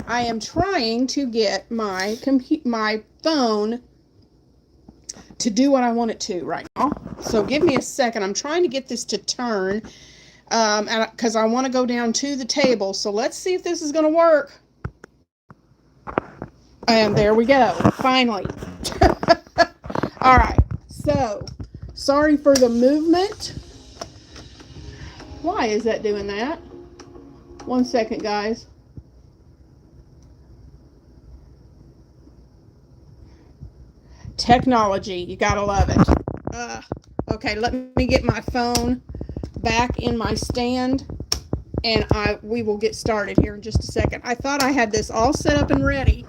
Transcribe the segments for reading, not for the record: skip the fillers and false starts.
I am trying to get my phone to do what I want it to right now. So give me a second. I'm trying to get this to turn because I want to go down to the table. So let's see if this is going to work. And there we go. Finally. All right. So sorry for the movement. Why is that doing that? 1 second, guys. Technology, you gotta love it. Okay, let me get my phone back in my stand, and we will get started here in just a second. I thought I had this all set up and ready.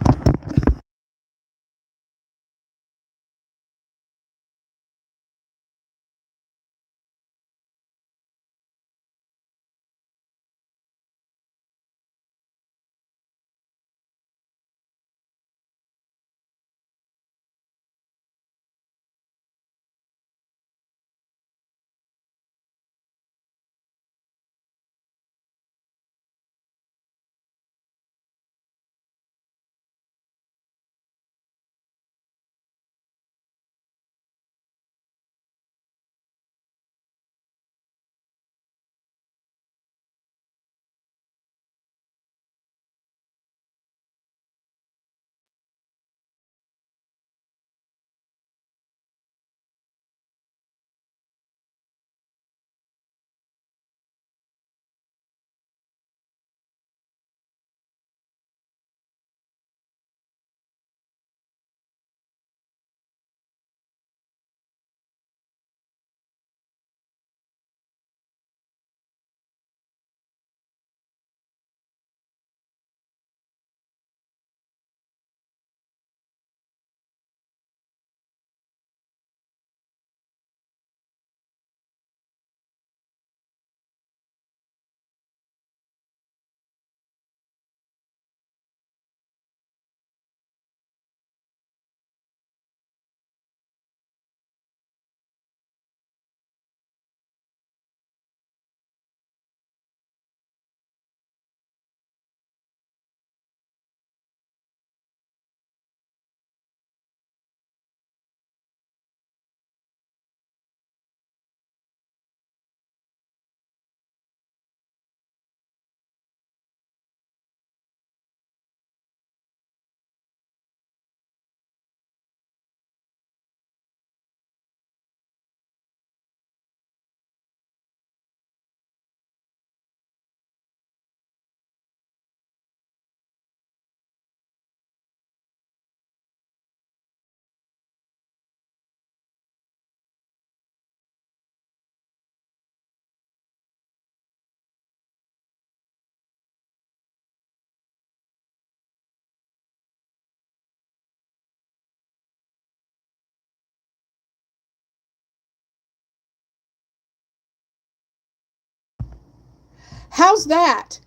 How's that?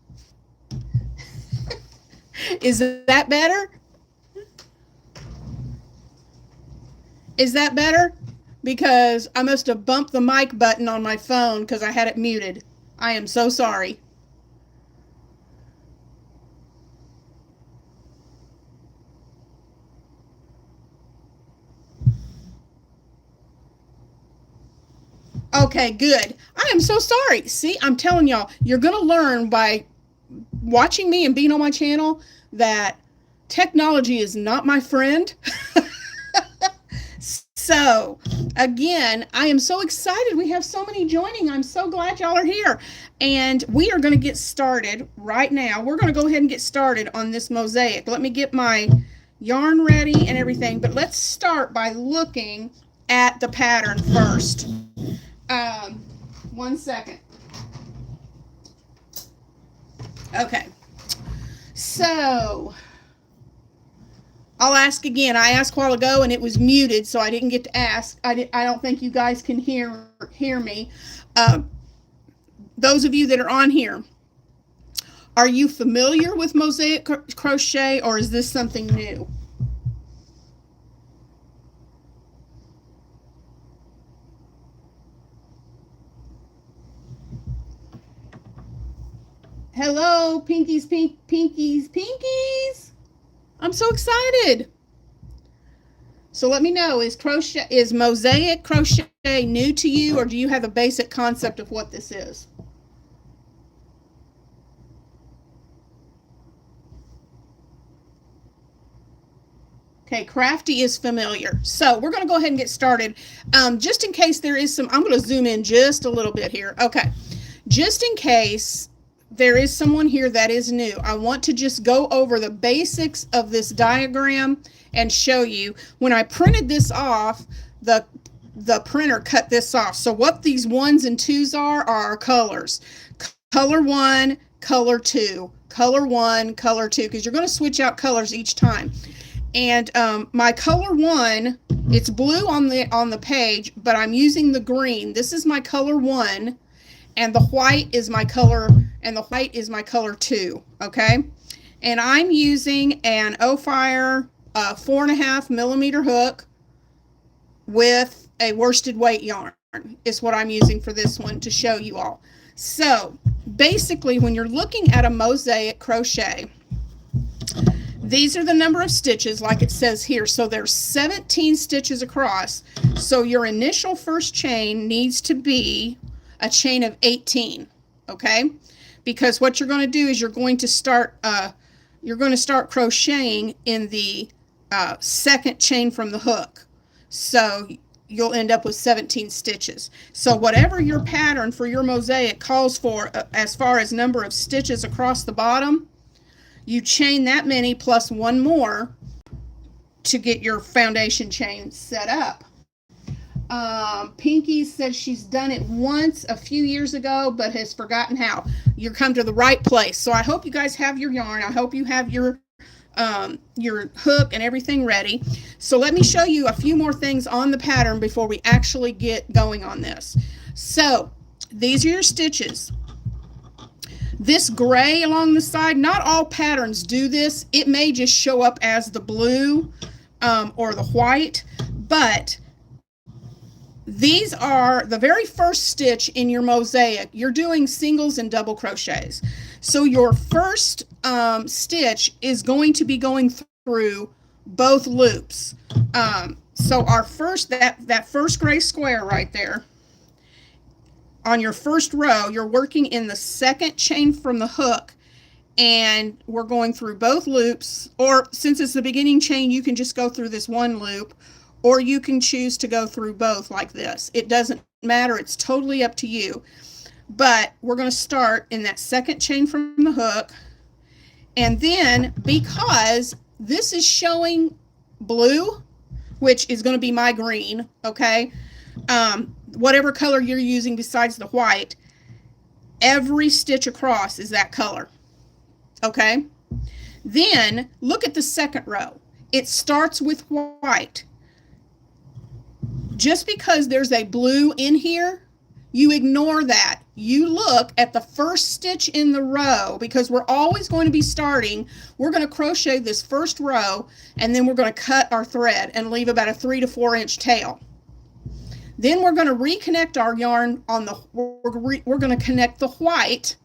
Is that better? Is that better? Because I must have bumped the mic button on my phone because I had it muted. I am so sorry. Okay, good. I am so sorry. See, I'm telling y'all, you're going to learn by watching me and being on my channel that technology is not my friend. So, again, I am so excited. We have so many joining. I'm so glad y'all are here. And we are going to get started right now. We're going to go ahead and get started on this mosaic. Let me get my yarn ready and everything. But let's start by looking at the pattern first. 1 second. Okay. So, I'll ask again. I asked a while ago and it was muted, so I didn't get to ask. I don't think you guys can hear me. Those of you that are on here, are you familiar with mosaic crochet, or is this something new? Hello, Pinkies, Pinkies, Pinkies. I'm so excited. So let me know, is Mosaic crochet new to you, or do you have a basic concept of what this is? Okay, crafty is familiar. So we're going to go ahead and get started. Just in case there is some, I'm going to zoom in just a little bit here. Okay, just in case there is someone here that is new, I want to just go over the basics of this diagram and show you. When I printed this off, the printer cut this off. So what these 1s and 2s are our colors. Color 1, color 2, color 1, color 2, because you're going to switch out colors each time. And my color 1, it's blue on the page, but I'm using the green. This is my color 1, and the white is my color, and the white is my color 2. Okay, and I'm using an O-Fire 4.5 millimeter hook with a worsted weight yarn. Is what I'm using for this one to show you all. So basically, when you're looking at a mosaic crochet, these are the number of stitches like it says here. So there's 17 stitches across. So your initial first chain needs to be a chain of 18, okay? Because what you're going to do is you're going to start crocheting in the second chain from the hook. So you'll end up with 17 stitches. So whatever your pattern for your mosaic calls for as far as number of stitches across the bottom, you chain that many plus one more to get your foundation chain set up. Pinky says she's done it once a few years ago, but has forgotten how. You come to the right place. So I hope you guys have your yarn. I hope you have your hook and everything ready. So let me show you a few more things on the pattern before we actually get going on this. So these are your stitches. This gray along the side, not all patterns do this. It may just show up as the blue or the white, but these are the very first stitch in your mosaic. You're doing singles and double crochets. So your first stitch is going to be going through both loops. So our first, that first gray square right there, on your first row, you're working in the second chain from the hook, and we're going through both loops, or since it's the beginning chain, you can just go through this one loop, or you can choose to go through both like this. It doesn't matter. It's totally up to you. But we're going to start in that second chain from the hook, and then because this is showing blue, which is going to be my green, okay? Whatever color you're using besides the white, every stitch across is that color, okay? Then look at the second row. It starts with white. Just because there's a blue in here, you ignore that. You look at the first stitch in the row, because we're always going to be starting. We're going to crochet this first row, and then we're going to cut our thread and leave about a 3 to 4 inch tail. Then we're going to reconnect our yarn on the, we're going to connect the white,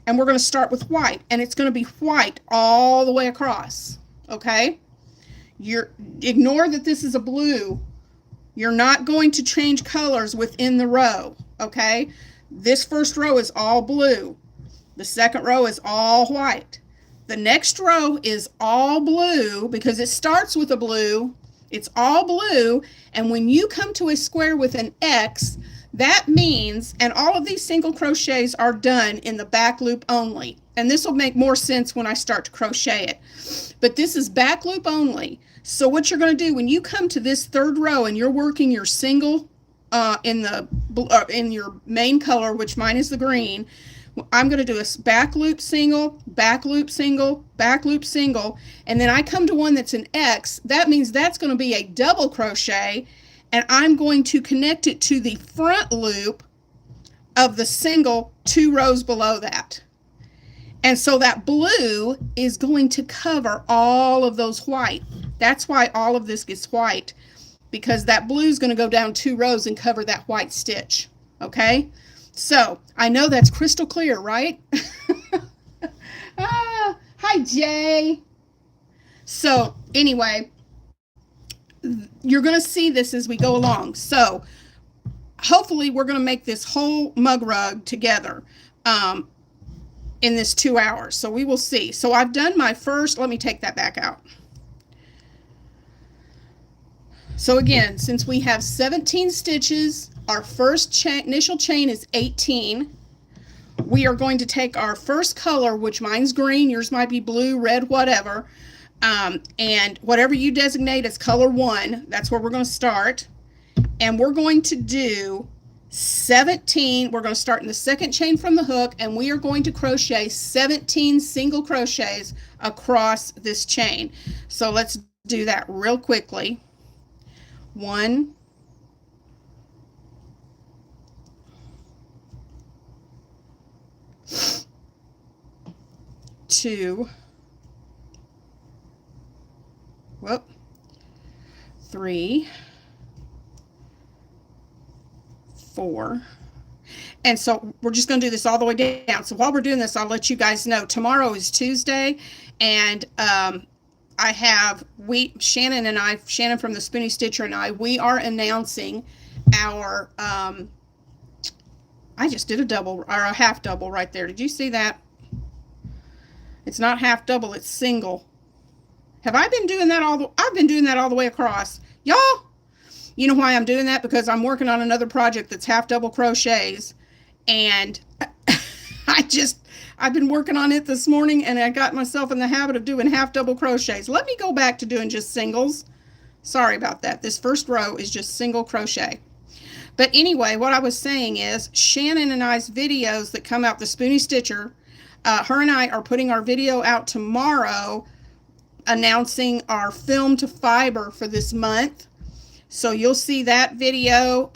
and we're going to start with white, and it's going to be white all the way across, okay? Ignore that this is a blue. You're not going to change colors within the row, okay? This first row is all blue. The second row is all white. The next row is all blue because it starts with a blue. It's all blue, and when you come to a square with an X, that means, and all of these single crochets are done in the back loop only, and this will make more sense when I start to crochet it, but this is back loop only. So what you're going to do when you come to this third row and you're working your single in your main color, which mine is the green, I'm going to do a back loop single, back loop single, back loop single, and then I come to one that's an X. That means that's going to be a double crochet, and I'm going to connect it to the front loop of the single 2 rows below that. And so that blue is going to cover all of those white. That's why all of this gets white, because that blue is going to go down 2 rows and cover that white stitch, okay? So I know that's crystal clear, right? Hi, Jay. So anyway, you're going to see this as we go along. So hopefully we're going to make this whole mug rug together in this 2 hours. So we will see. So I've done my first, let me take that back out. So again, since we have 17 stitches, our first initial chain is 18. We are going to take our first color, which mine's green, yours might be blue, red, whatever. And whatever you designate as color 1, that's where we're going to start. And we're going to do 17. We're going to start in the second chain from the hook, and we are going to crochet 17 single crochets across this chain. So let's do that real quickly. 1, 2, 3, 4. And so we're just going to do this all the way down. So while we're doing this, I'll let you guys know tomorrow is Tuesday, and Shannon from the Spoonie Stitcher and I, we are announcing our, I just did a double, or a half double right there. Did you see that? It's not half double, it's single. Have I been doing that I've been doing that all the way across. Y'all, you know why I'm doing that? Because I'm working on another project that's half double crochets, and I've been working on it this morning, and I got myself in the habit of doing half double crochets. Let me go back to doing just singles. Sorry about that. This first row is just single crochet. But anyway, what I was saying is Shannon and I's videos that come out, the Spoonie Stitcher, her and I are putting our video out tomorrow announcing our film to fiber for this month. So you'll see that video.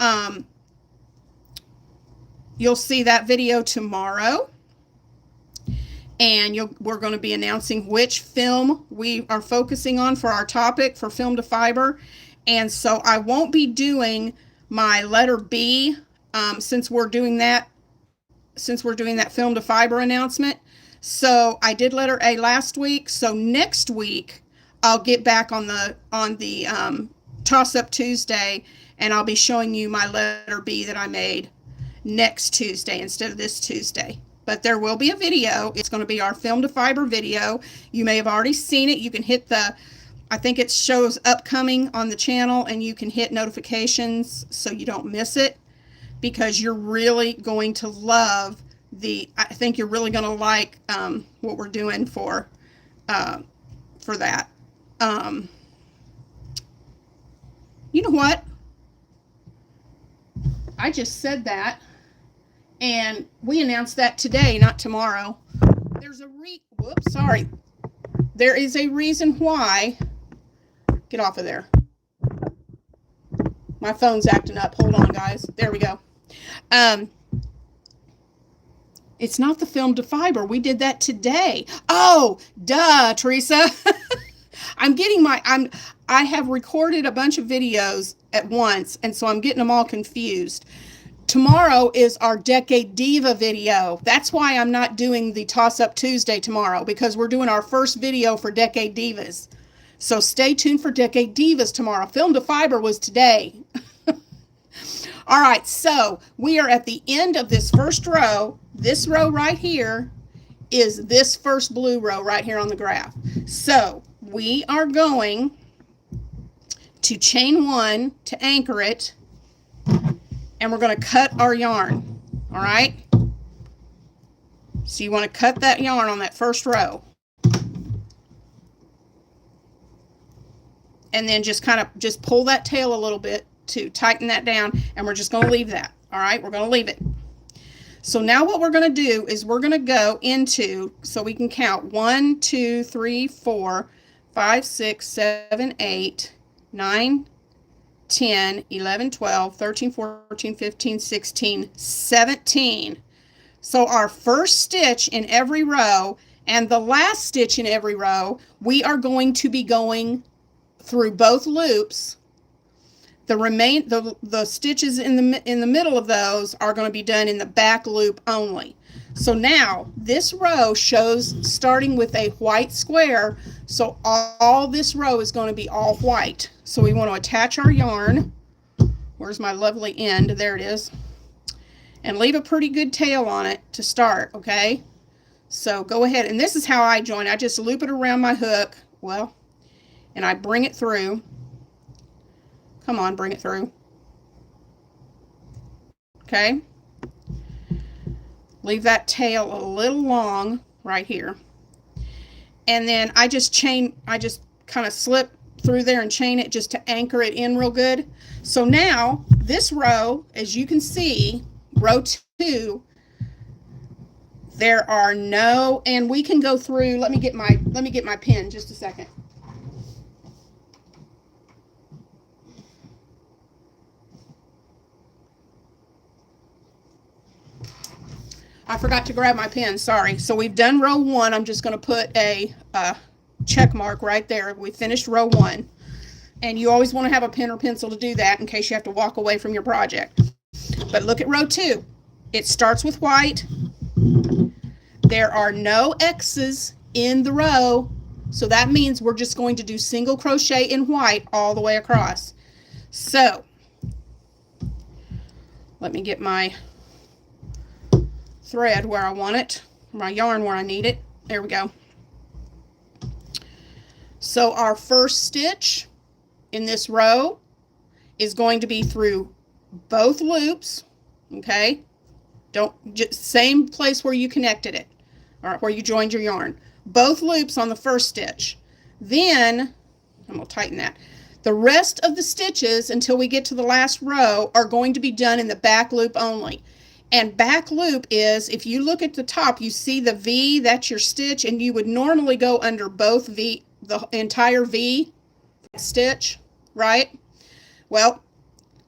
You'll see that video tomorrow. And we're going to be announcing which film we are focusing on for our topic for film to fiber. And so I won't be doing my letter B since we're doing that film to fiber announcement. So I did letter A last week. So next week I'll get back on the Toss Up Tuesday, and I'll be showing you my letter B that I made next Tuesday instead of this Tuesday. But there will be a video. It's going to be our film to fiber video. You may have already seen it. You can hit I think it shows upcoming on the channel, and you can hit notifications so you don't miss it, because you're really going to love I think you're really going to like what we're doing for that. You know what? I just said that, and we announced that today, not tomorrow. There is a reason why. Get off of there. My phone's acting up. Hold on, guys. There we go. It's not the film to fiber. We did that today. Oh, duh, Teresa. I have recorded a bunch of videos at once, and so I'm getting them all confused. Tomorrow is our Decade Diva video. That's why I'm not doing the Toss Up Tuesday tomorrow, because we're doing our first video for Decade Divas. So stay tuned for Decade Divas tomorrow. Film to fiber was today. All right, so we are at the end of this first row. This row right here is this first blue row right here on the graph. So we are going to chain 1 to anchor it, and we're going to cut our yarn. All right, so you want to cut that yarn on that first row, and then just pull that tail a little bit to tighten that down, and we're just going to leave that. All right, we're going to leave it. So now what we're going to do is we're going to go into, so we can count 1, 2, 3, 4, 5, 6, 7, 8, 9, 10, 11, 12, 13, 14, 15, 16, 17. So our first stitch in every row and the last stitch in every row, we are going to be going through both loops. The stitches in the middle of those are going to be done in the back loop only. So now this row shows starting with a white square, so all this row is going to be all white. So we want to attach our yarn. Where's my lovely end? There it is. And leave a pretty good tail on it to start, okay? So go ahead, and this is how I join. I just loop it around my hook, well, and I bring it through. Come on, bring it through. Okay? Leave that tail a little long right here. And then I just kind of slip through there and chain it just to anchor it in real good. So now this row, as you can see, row 2, there are no, and we can go through, let me get my pen just a second. I forgot to grab my pen, sorry. So we've done row 1. I'm just going to put a check mark right there. We finished row 1. And you always want to have a pen or pencil to do that in case you have to walk away from your project. But look at row 2. It starts with white. There are no X's in the row, so that means we're just going to do single crochet in white all the way across. So let me get my thread where I want it, my yarn where I need it. There we go. So our first stitch in this row is going to be through both loops, okay? Just same place where you connected it, or where you joined your yarn. Both loops on the first stitch. Then, I'm going to tighten that. The rest of the stitches until we get to the last row are going to be done in the back loop only. And back loop is, if you look at the top, you see the V, that's your stitch, and you would normally go under both V, the entire V stitch, right? Well,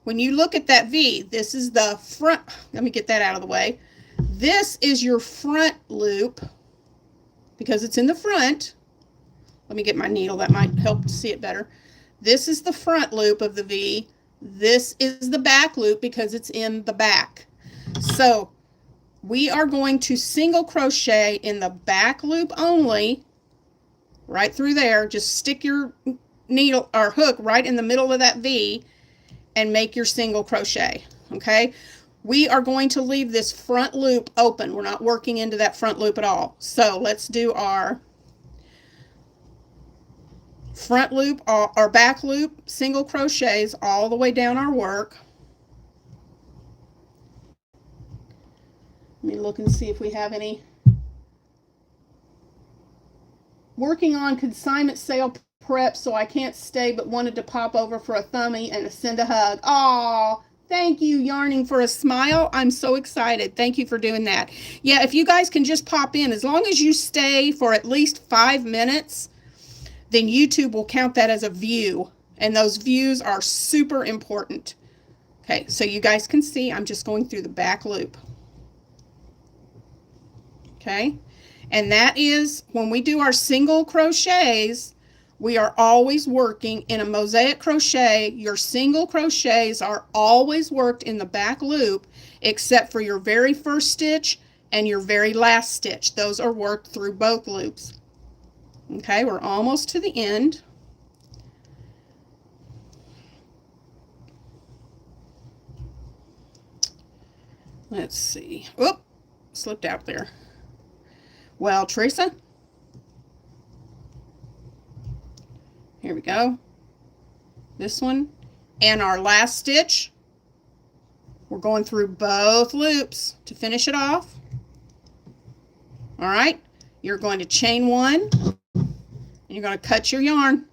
when you look at that V, this is the front, let me get that out of the way. This is your front loop because it's in the front. Let me get my needle, that might help to see it better. This is the front loop of the V. This is the back loop because it's in the back. So we are going to single crochet in the back loop only, right through there. Just stick your needle or hook right in the middle of that V and make your single crochet, okay? We are going to leave this front loop open. We're not working into that front loop at all. So let's do our front loop, our back loop, single crochets all the way down our work. Let me look and see if we have any. Working on consignment sale prep, so I can't stay, but wanted to pop over for a thumbie and send a hug. Aw, thank you, Yarning for a Smile. I'm so excited. Thank you for doing that. Yeah, if you guys can just pop in, as long as you stay for at least 5 minutes, then YouTube will count that as a view, and those views are super important. Okay, so you guys can see I'm just going through the back loop. Okay, and that is when we do our single crochets, we are always working in a mosaic crochet. Your single crochets are always worked in the back loop except for your very first stitch and your very last stitch. Those are worked through both loops. Okay, we're almost to the end. Let's see. Oop, slipped out there. Well, Teresa, here we go. This one. And our last stitch, we're going through both loops to finish it off. All right, you're going to chain one, and you're going to cut your yarn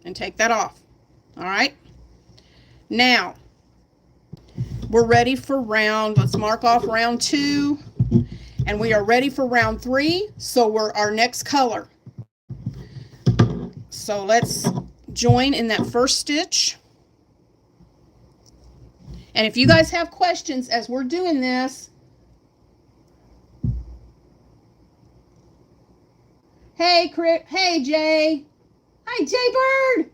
and take that off. All right, now we're ready for let's mark off round 2. And we are ready for round 3, so we're our next color. So let's join in that first stitch. And if you guys have questions as we're doing this, hey, Jay. Hi, Jay Bird.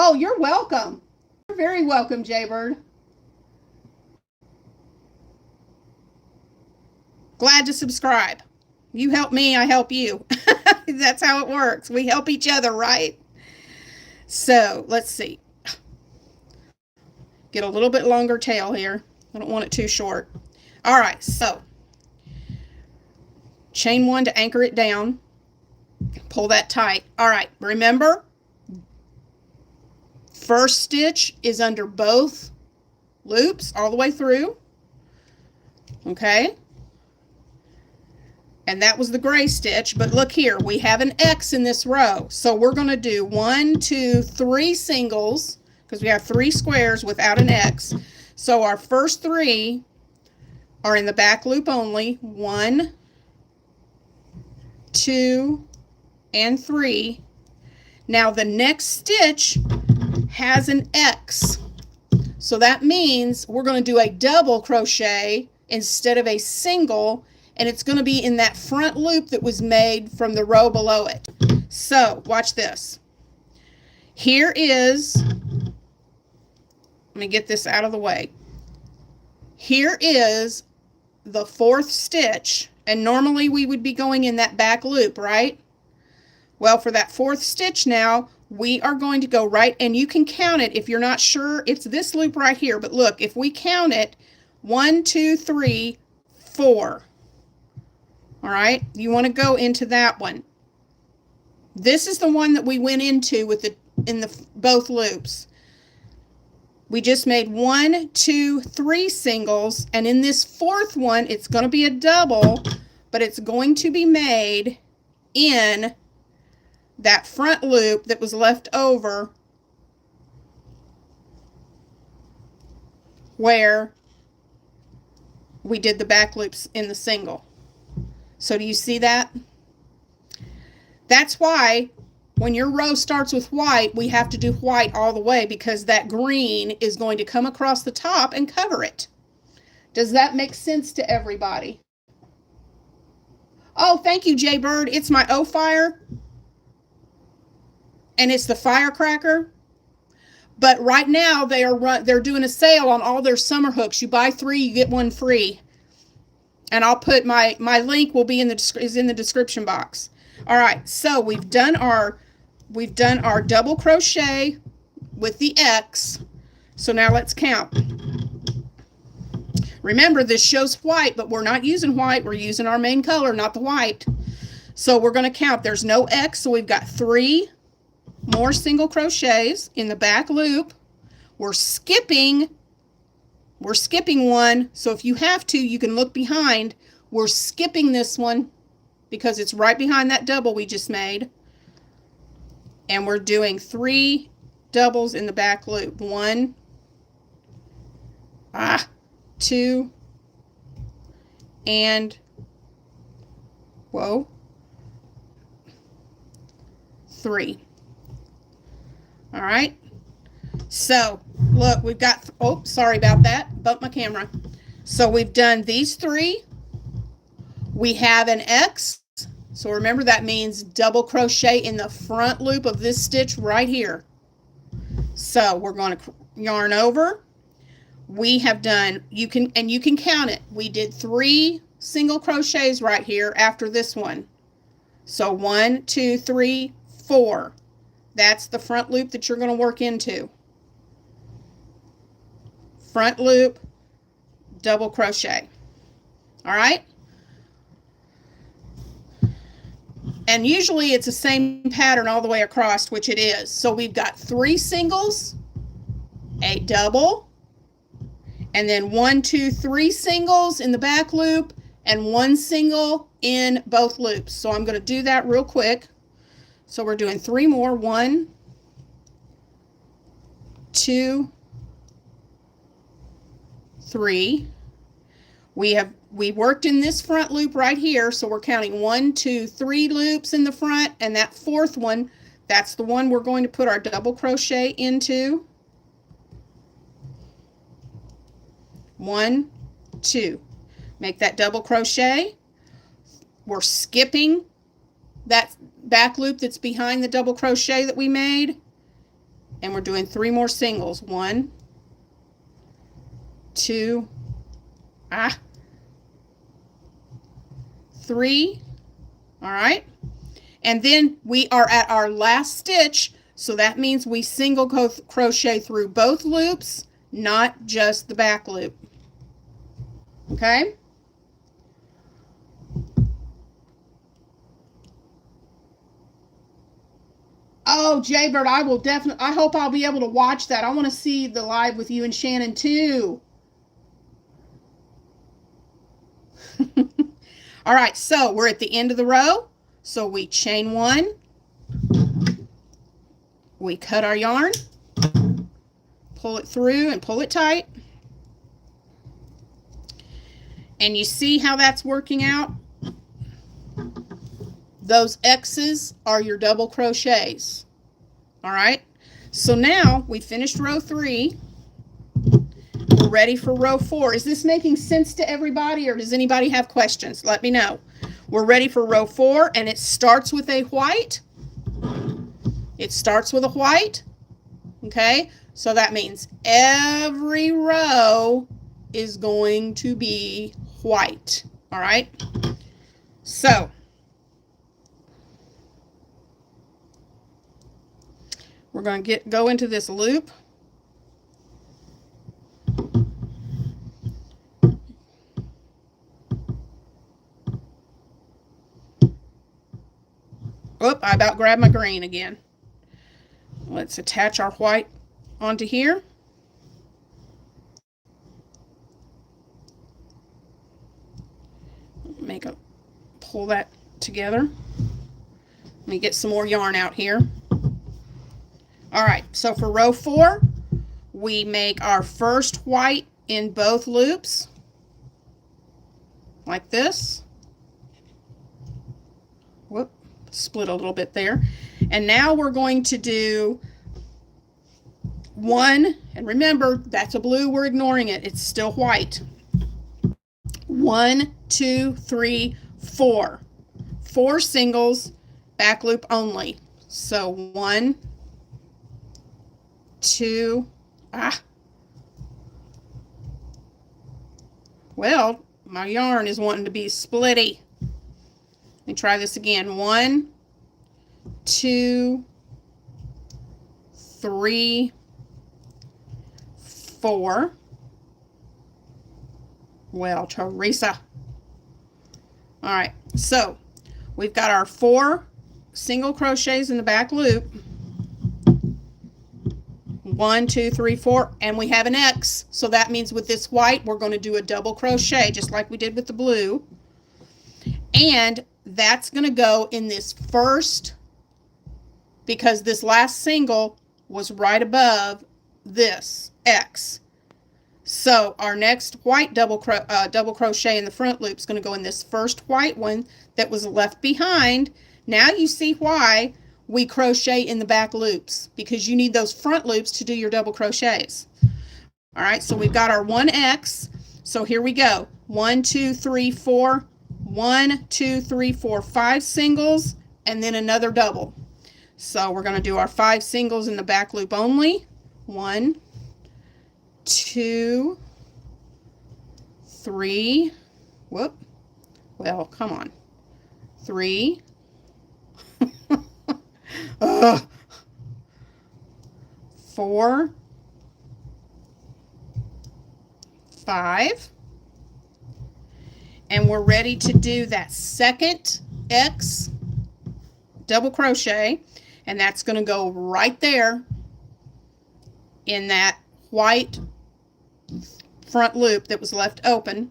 Oh, you're welcome. You're very welcome, Jaybird. Glad to subscribe. You help me, I help you. That's how it works. We help each other, right? So let's see. Get a little bit longer tail here. I don't want it too short. All right, so chain one to anchor it down. Pull that tight. All right, remember, first stitch is under both loops all the way through. Okay. And that was the gray stitch, but look here, we have an X in this row. So we're going to do 1, 2, 3 singles, because we have 3 squares without an X. So our first 3 are in the back loop only. 1, 2, and 3. Now the next stitch has an X. So that means we're going to do a double crochet instead of a single, and it's going to be in that front loop that was made from the row below it. So watch this. Here is, let me get this out of the way. Here is the 4th stitch, and normally we would be going in that back loop, right? Well, for that 4th stitch now, we are going to go right, and you can count it if you're not sure. It's this loop right here, but look, if we count it, 1, 2, 3, 4. All right, you want to go into that one. This is the one that we went into with both loops. We just made 1, 2, 3 singles, and in this 4th one, it's going to be a double, but it's going to be made in that front loop that was left over where we did the back loops in the single. So do you see that? That's why when your row starts with white, we have to do white all the way, because that green is going to come across the top and cover it. Does that make sense to everybody? Oh, thank you, Jaybird. It's my O-Fire, and it's the firecracker. But right now they're doing a sale on all their summer hooks. You buy 3, you get 1 free. And I'll put my link will be in the description box. All right, so we've done our double crochet with the X. So now let's count. Remember, this shows white, but we're not using white. We're using our main color, not the white. So we're going to count. There's no X, so we've got 3 more single crochets in the back loop. We're skipping 1, so if you have to, you can look behind. We're skipping this one because it's right behind that double we just made. And we're doing 3 doubles in the back loop. 1, 2, and 3. All right. So look, we've got, oh, sorry about that, bumped my camera. So we've done these 3. We have an X. So remember, that means double crochet in the front loop of this stitch right here. So we're going to yarn over. We have done, you can count it. We did 3 single crochets right here after this one. So 1, 2, 3, 4. That's the front loop that you're going to work into. Front loop, double crochet. All right. And usually it's the same pattern all the way across, which it is. So we've got 3 singles, a double, and then 1, 2, 3 singles in the back loop, and 1 single in both loops. So I'm going to do that real quick. So we're doing 3 more. 1, 2, 3. We worked in this front loop right here, so we're counting 1, 2, 3 loops in the front, and that 4th one, that's the one we're going to put our double crochet into. 1, 2. Make that double crochet. We're skipping that back loop that's behind the double crochet that we made, and we're doing 3 more singles. 1, 2, 3. All right, and then we are at our last stitch, so that means we single crochet through both loops, not just the back loop. Okay. Oh, Jaybird, I will definitely, I hope I'll be able to watch that. I want to see the live with you and Shannon too. All right, so we're at the end of the row. So we chain 1, we cut our yarn, pull it through and pull it tight. And you see how that's working out? Those X's are your double crochets. All right, so now we finished row 3. We're ready for row 4. Is this making sense to everybody, or does anybody have questions? Let me know. We're ready for row 4, and it starts with a white. It starts with a white. Okay, so that means every row is going to be white. All right, so we're going to go into this loop. Oop, I about grabbed my green again. Let's attach our white onto here. Pull that together. Let me get some more yarn out here. All right, so for row 4, we make our first white in both loops, like this. Whoop, split a little bit there. And now we're going to do 1, and remember, that's a blue, we're ignoring it, it's still white. 1, 2, 3, 4. 4 singles, back loop only. So 1, 2, well, my yarn is wanting to be splitty. Let me try this again. 1, 2, 3, 4. Well, Teresa. All right, so we've got our 4 single crochets in the back loop. 1, 2, 3, 4, and we have an X. So that means with this white, we're going to do a double crochet, just like we did with the blue. And that's going to go in this first, because this last single was right above this X. So our next white double crochet in the front loop is going to go in this first white one that was left behind. Now you see why we crochet in the back loops, because you need those front loops to do your double crochets. All right, so we've got our 1X. So here we go. 1, 2, 3, 4. 1, 2, 3, 4, 5 singles, and then another double. So we're going to do our 5 singles in the back loop only. 1, 2, 3. Whoop. Well, come on. 3. 4, 5. And we're ready to do that second X double crochet, and that's going to go right there in that white front loop that was left open.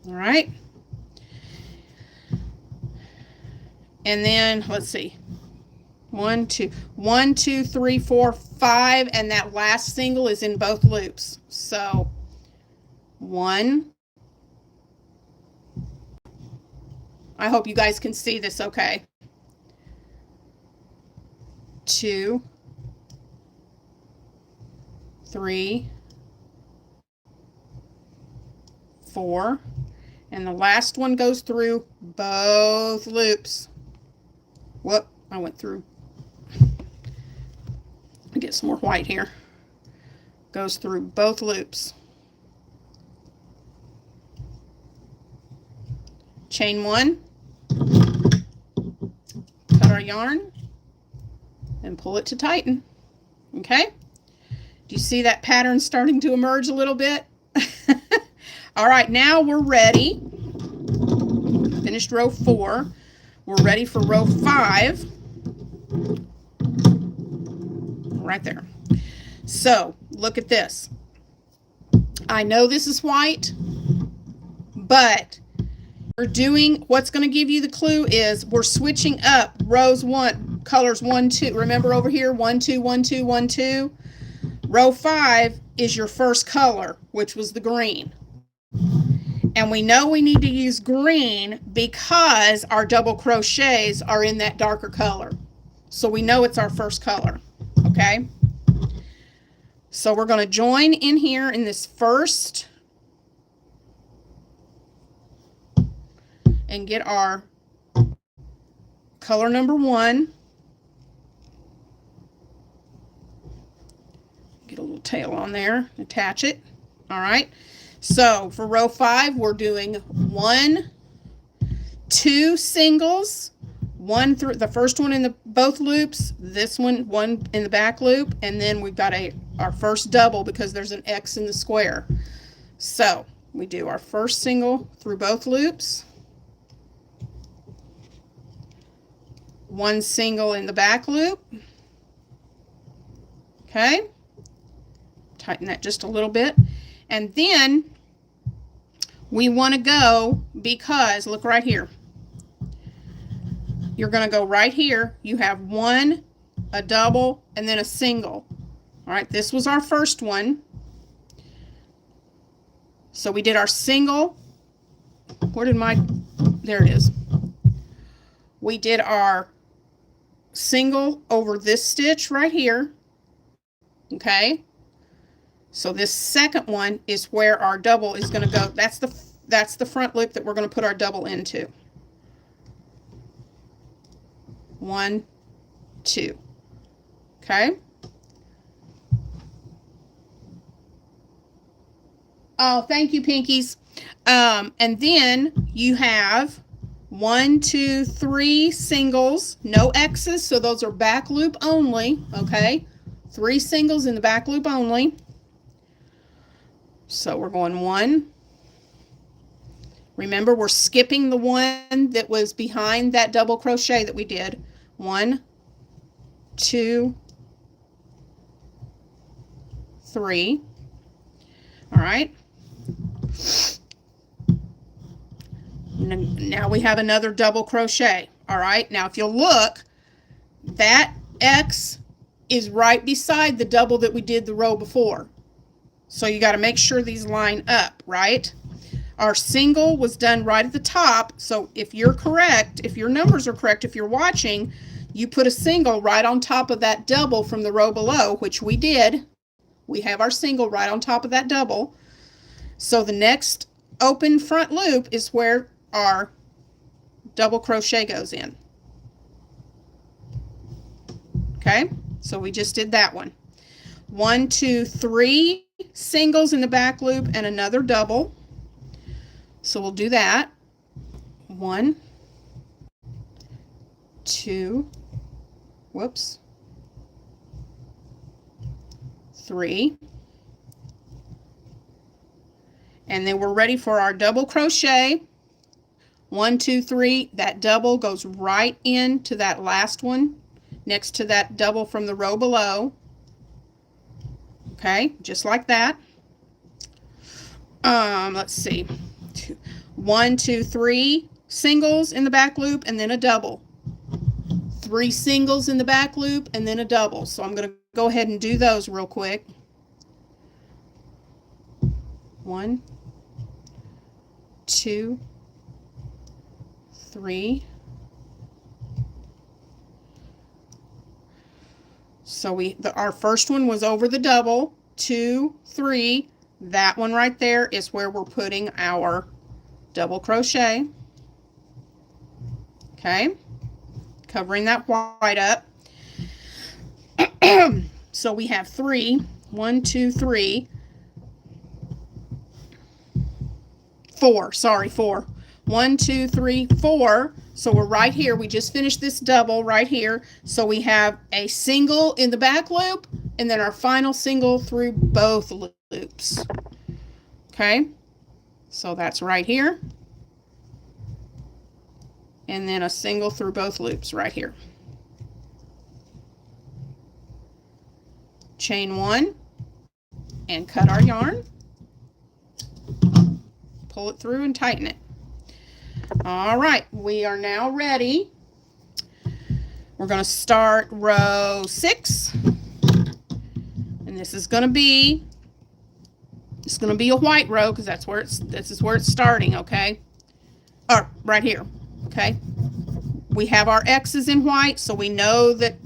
All right. And then let's see. 1, 2, 1, 2, 3, 4, 5, and that last single is in both loops. So 1. I hope you guys can see this okay. 2, 3, 4, and the last one goes through both loops. Whoop, I went through. Get some more white here. Goes through both loops. Chain 1, cut our yarn, and pull it to tighten. Okay? Do you see that pattern starting to emerge a little bit? All right, now we're ready. Finished row 4. We're ready for row 5. Right there. So, look at this. I know this is white, but we're doing, what's going to give you the clue is we're switching up rows 1, colors 1, 2. Remember over here, 1, 2, 1, 2, 1, 2. Row 5 is your first color, which was the green. And we know we need to use green because our double crochets are in that darker color. So we know it's our first color, okay? So we're going to join in here in this first and get our color number 1. Get a little tail on there, attach it. All right. So for row 5, we're doing 1, 2 singles, 1 through the first one in the both loops, this one in the back loop, and then we've got our first double because there's an X in the square. So we do our first single through both loops, 1 single in the back loop. Okay. Tighten that just a little bit. And then we want to go, because look right here. You're going to go right here. You have 1, a double, and then a single. All right, this was our first one. So we did our single. Where did my, there it is. We did our single over this stitch right here. Okay. So this second one is where our double is going to go. That's the front loop that we're going to put our double into. 1, 2. Okay. Oh, thank you, Pinkies. And then you have 1, 2, 3 singles, no X's, so those are back loop only. Okay. 3 singles in the back loop only. So we're going 1. Remember, we're skipping the one that was behind that double crochet that we did. 1, 2, 3. All right. Now we have another double crochet. All right. Now if you'll look, that X is right beside the double that we did the row before. So you got to make sure these line up, right? Our single was done right at the top. So if you're correct, if your numbers are correct, if you're watching, you put a single right on top of that double from the row below, which we did. We have our single right on top of that double. So the next open front loop is where our double crochet goes in. Okay, so we just did that one. 1, 2, 3 singles in the back loop and another double. So we'll do that. 1, 2, whoops, 3. And then we're ready for our double crochet. 1, 2, 3. That double goes right into that last one next to that double from the row below. Okay, just like that. Let's see. 1, 2, 3 singles in the back loop and then a double. 3 singles in the back loop and then a double. So I'm going to go ahead and do those real quick. 1, 2, 3. So our first one was over the double. 2, 3. That one right there is where we're putting our double crochet. Okay. covering that white up. So we have 3, 1, 2, 3, 4, sorry, 4. 1, 2, 3, 4. So we're right here. We just finished this double right here. So we have a single in the back loop and then our final single through both loops. Okay, so that's right here. And then a single through both loops right here. Chain 1 and cut our yarn. Pull it through and tighten it. All right, we are now ready. We're going to start row 6. And this is going to be a white row because this is where it's starting, okay? Or right here, okay? We have our X's in white, so we know that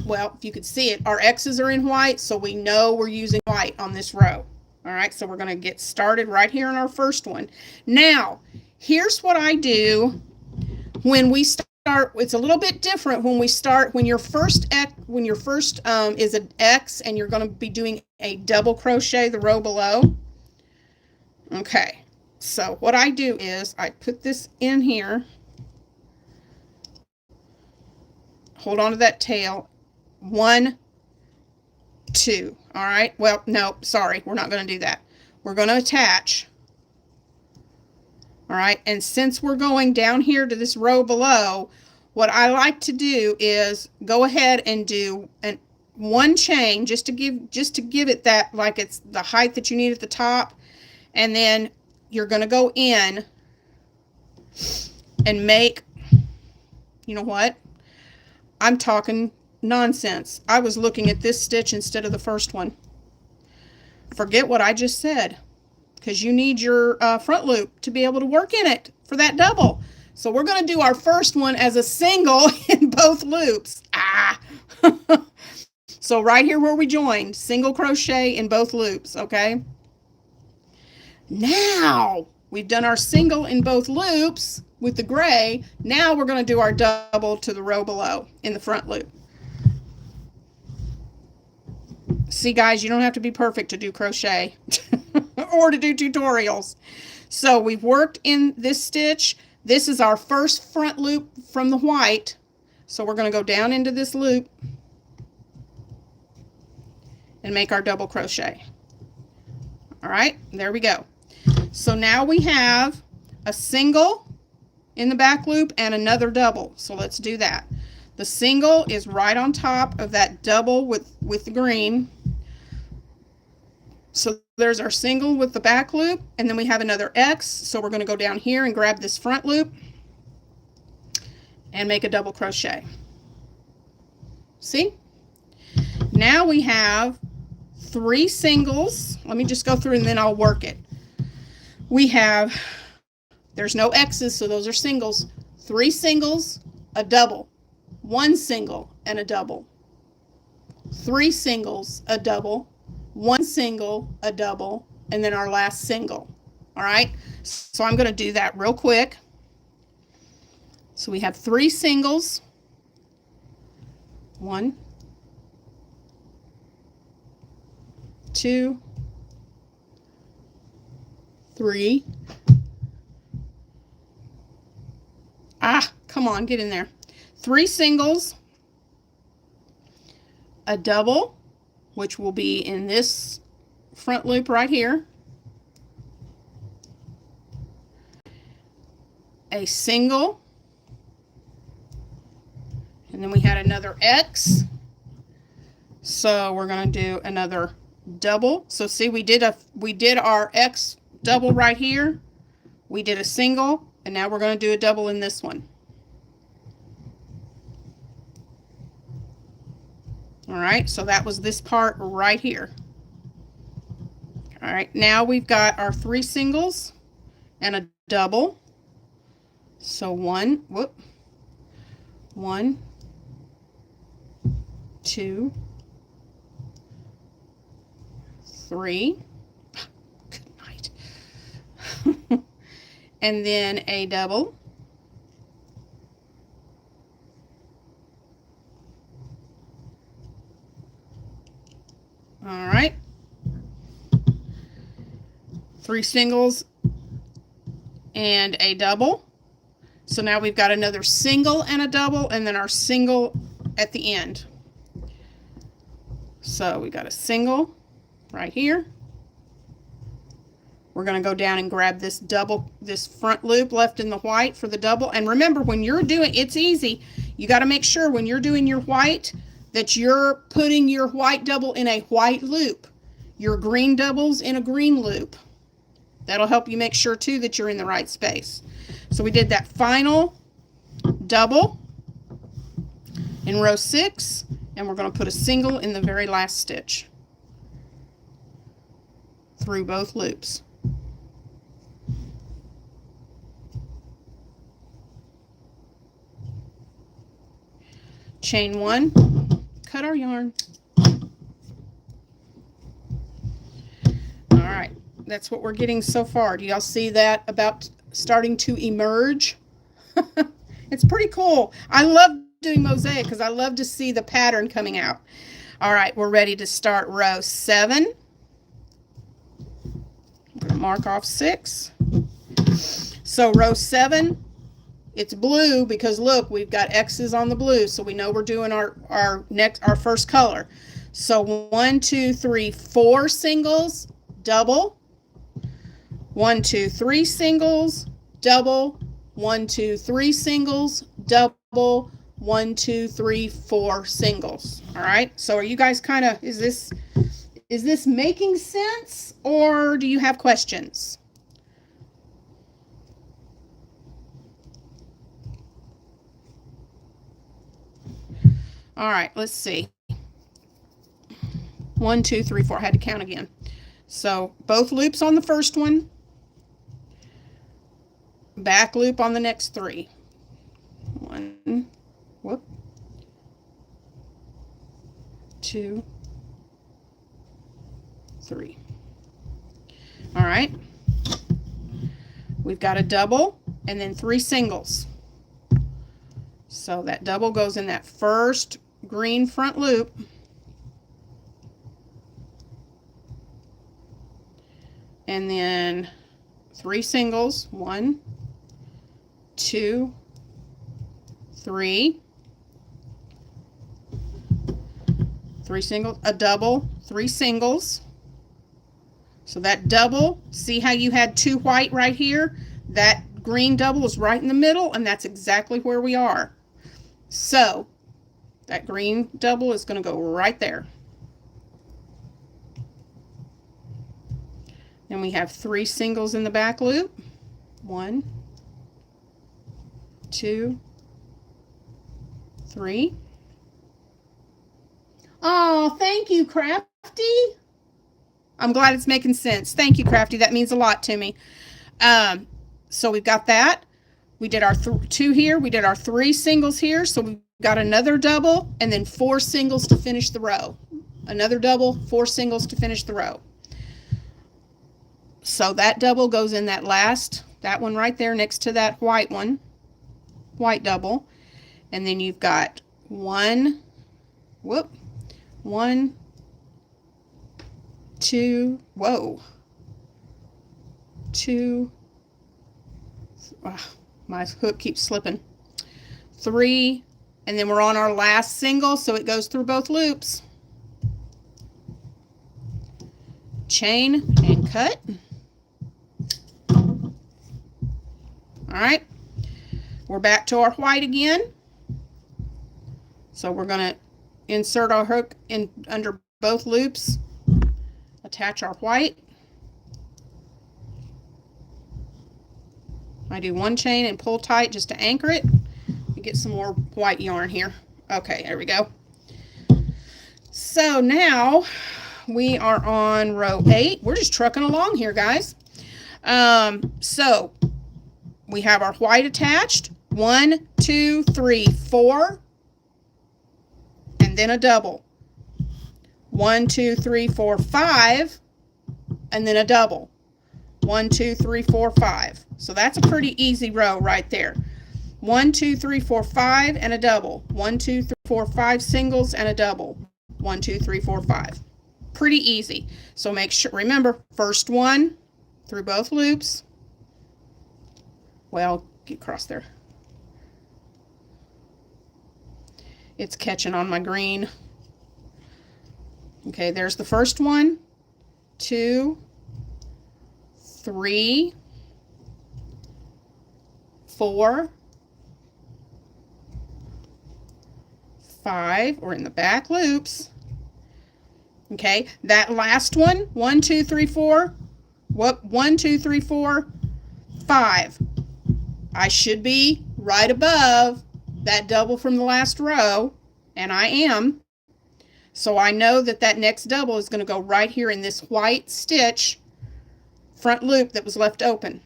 well, if you could see it, our X's are in white, so we know we're using white on this row. All right, so we're going to get started right here in our first one. Now, here's what I do when we start. It's a little bit different when we start, when your first is an X and you're going to be doing a double crochet the row below. Okay, so what I do is I put this in here, hold on to that tail, 1, 2. All right, well, no, sorry, we're not going to do that. We're going to attach. All right, and since we're going down here to this row below, what I like to do is go ahead and do one chain just to give it that, like it's the height that you need at the top, and then you're going to go in and make, you know what? I'm talking nonsense. I was looking at this stitch instead of the first one. Forget what I just said, because you need your front loop to be able to work in it for that double. So we're going to do our first one as a single in both loops. So right here where we joined, single crochet in both loops, okay? Now we've done our single in both loops with the gray. Now we're going to do our double to the row below in the front loop. See, guys, you don't have to be perfect to do crochet or to do tutorials. So we've worked in this stitch. This is our first front loop from the white. So we're going to go down into this loop and make our double crochet. All right, there we go. So now we have a single in the back loop and another double. So let's do that. The single is right on top of that double with the green. So there's our single with the back loop, and then we have another X. So we're going to go down here and grab this front loop and make a double crochet. See? Now we have 3 singles. Let me just go through and then I'll work it. We have, there's no X's, so those are singles. 3 singles, a double. 1 single and a double. 3 singles, a double. 1 single, a double, and then our last single. All right, so I'm going to do that real quick. So we have 3 singles, 1, 2, 3. Come on, get in there. 3 singles, a double, which will be in this front loop right here, a single, and then we had another X, so we're going to do another double. So see, we did our X double right here, we did a single, and now we're going to do a double in this one. All right, so that was this part right here. All right, now we've got our 3 singles and a double. So 1, 2, 3. Good night. And then a double. All right. 3 singles and a double. So now we've got another single and a double, and then our single at the end. So we got a single right here. We're going to go down and grab this double, this front loop left in the white for the double. And remember, when you're doing, it's easy. You got to make sure when you're doing your white that you're putting your white double in a white loop, your green doubles in a green loop. That'll help you make sure too that you're in the right space. So we did that final double in row 6, and we're going to put a single in the very last stitch through both loops. Chain 1, cut our yarn. All right, that's what we're getting so far. Do y'all see that about starting to emerge? It's pretty cool. I love doing mosaic because I love to see the pattern coming out. All right, we're ready to start row 7. I'm going to mark off 6. So row 7, it's blue because look, we've got X's on the blue, so we know we're doing our first color. So 1, 2, 3, 4 singles, double. 1, 2, 3 singles, double. 1, 2, 3 singles, double. 1, 2, 3, 4 singles. All right. So are you guys kind of, is this making sense, or do you have questions? All right, let's see. 1, 2, 3, 4. I had to count again. So both loops on the first one, back loop on the next 3. 1, whoop, 2, 3. All right. We've got a double and then 3 singles. So that double goes in that first green front loop. And then 3 singles. 1, 2, 3. 3 singles, a double, 3 singles. So that double, see how you had 2 white right here? That green double is right in the middle, and that's exactly where we are. So that green double is going to go right there. Then we have 3 singles in the back loop. 1, 2, 3. Oh, thank you, Crafty. I'm glad it's making sense. Thank you, Crafty. That means a lot to me. So we've got that. We did our 2 here. We did our 3 singles here. So we've got another double and then 4 singles to finish the row. Another double, 4 singles to finish the row. So that double goes in that one right there next to that white one, white double. And then you've got 1, 2, whoa, 2, my hook keeps slipping, 3, and then we're on our last single, so it goes through both loops. Chain and cut. All right, we're back to our white again. So we're going to insert our hook in under both loops, attach our white. I do 1 chain and pull tight just to anchor it and get some more white yarn here. Okay, there we go. So now we are on row 8. We're just trucking along here, guys. So we have our white attached. 1, 2, 3, 4, and then a double. 1, 2, 3, 4, 5, and then a double. 1, 2, 3, 4, 5. So that's a pretty easy row right there. 1, 2, 3, 4, 5, and a double. 1, 2, 3, 4, 5 singles and a double. 1, 2, 3, 4, 5. pretty easy. So make sure, remember, first one through both loops. Well, get across there. It's catching on my green. Okay, there's the first one, 2, 3, 4, 5, or in the back loops. Okay, that last one, 1, 2, 3, 4, what, 1, 2, 3, 4, 5. I should be right above that double from the last row, and I am. So I know that that next double is going to go right here in this white stitch front loop that was left open.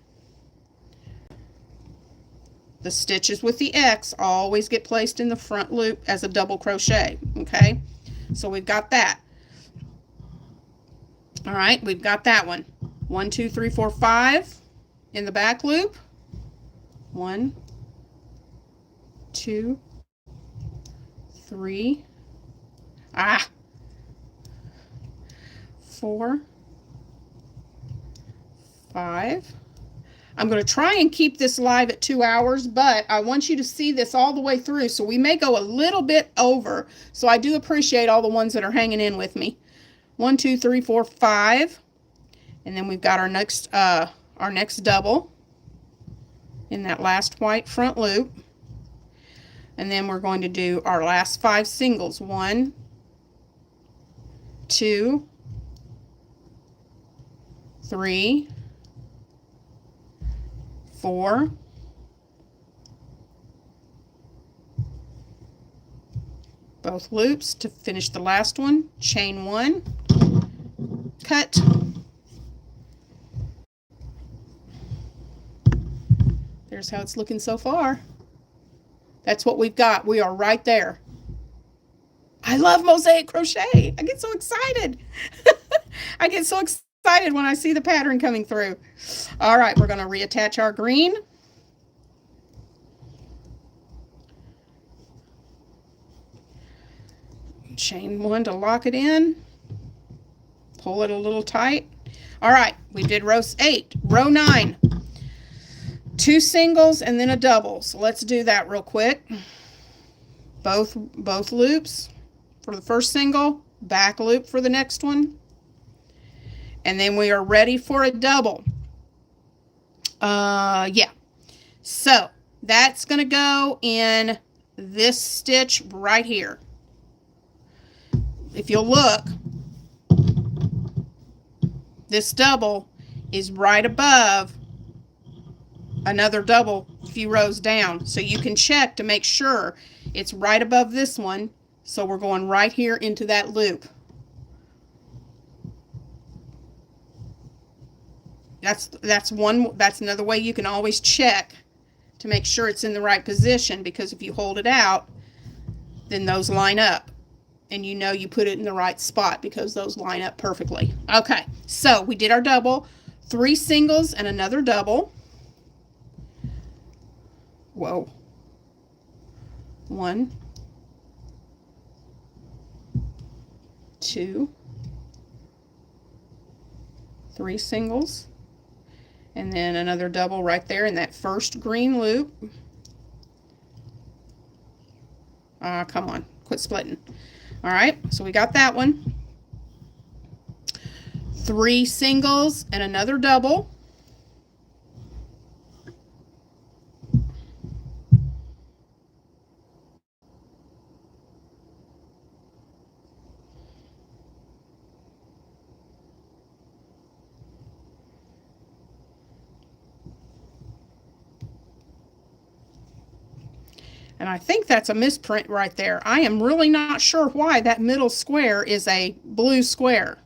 The stitches with the X always get placed in the front loop as a double crochet. Okay, so we've got that. All right, we've got that one. 1, 2, 3, 4, 5 in the back loop. 1, 2, 3, 4, 5. I'm going to try and keep this live at 2 hours, but I want you to see this all the way through, so we may go a little bit over. So I do appreciate all the ones that are hanging in with me. 1, 2, 3, 4, 5, and then we've got our next double in that last white front loop, and then we're going to do our last 5 singles. 1, 2, 3, 4, 5 loops to finish the last one. Chain 1, cut, there's how it's looking so far. That's what we've got. We are right there. I love mosaic crochet. I get so excited. I get so excited when I see the pattern coming through. All right, we're going to reattach our green. Chain 1 to lock it in. Pull it a little tight. All right, we did row 8. Row 9. 2 singles and then a double. So let's do that real quick. Both loops for the first single, back loop for the next one, and then we are ready for a double. Yeah. So that's going to go in this stitch right here. If you'll look, this double is right above another double a few rows down, so you can check to make sure it's right above this one. So we're going right here into that loop. That's another way you can always check to make sure it's in the right position, because if you hold it out, then those line up, and you know you put it in the right spot because those line up perfectly. Okay, so we did our double, 3 singles and another double. Whoa. 1, 2, 3 singles, and then another double right there in that first green loop. Come on, quit splitting. All right, so we got that one. 3 singles and another double. And I think that's a misprint right there. I am really not sure why that middle square is a blue square,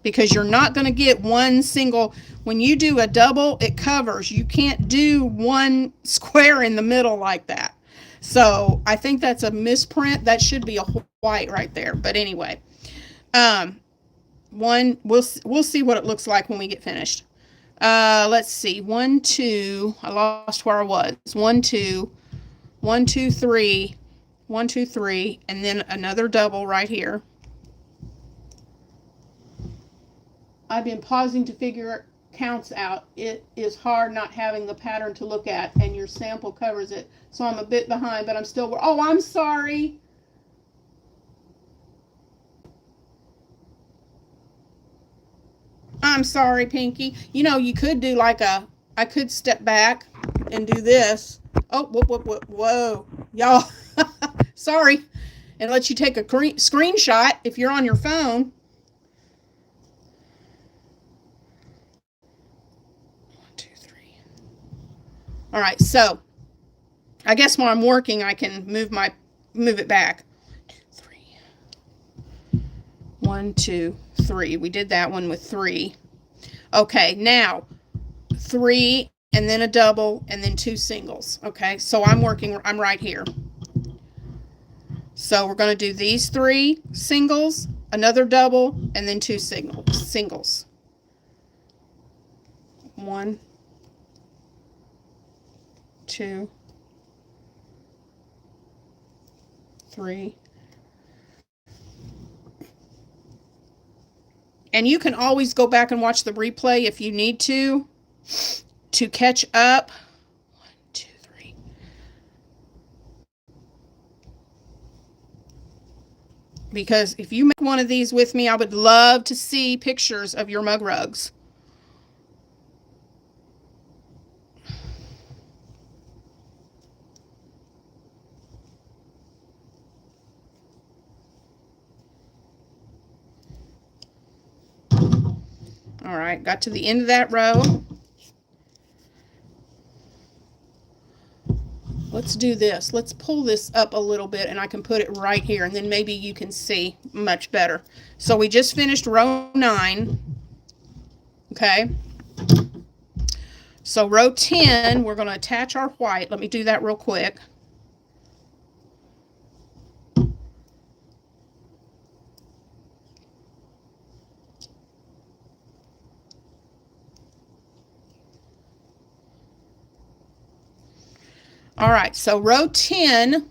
because you're not going to get one single. When you do a double, it covers. You can't do one square in the middle like that. So I think that's a misprint. That should be a white right there. But anyway, we'll see what it looks like when we get finished. Let's see. 1, 2. I lost where I was. 1, 2, 1, 2, 3, 1, 2, 3, and then another double right here. I've been pausing to figure counts out. It is hard not having the pattern to look at, and your sample covers it. So I'm a bit behind, but I'm still, oh, I'm sorry. I'm sorry, Pinky. You know, you could do like I could step back and do this. Oh, whoa. Y'all, sorry. And let you take a screenshot if you're on your phone. 1, 2, 3. All right, so I guess while I'm working, I can move it back. 2, 3. 1, 2, 3. We did that one with 3. Okay, now 3 and then a double and then 2 singles. Okay, so I'm right here. So we're going to do these 3 singles, another double, and then 2 singles. 1, 2, 3. And you can always go back and watch the replay if you need to catch up. 1, 2, 3. Because if you make one of these with me, I would love to see pictures of your mug rugs. All right, got to the end of that row. Let's do this. Let's pull this up a little bit and I can put it right here and then maybe you can see much better. So we just finished row 9. Okay. So row 10, we're going to attach our white. Let me do that real quick. All right, so row 10,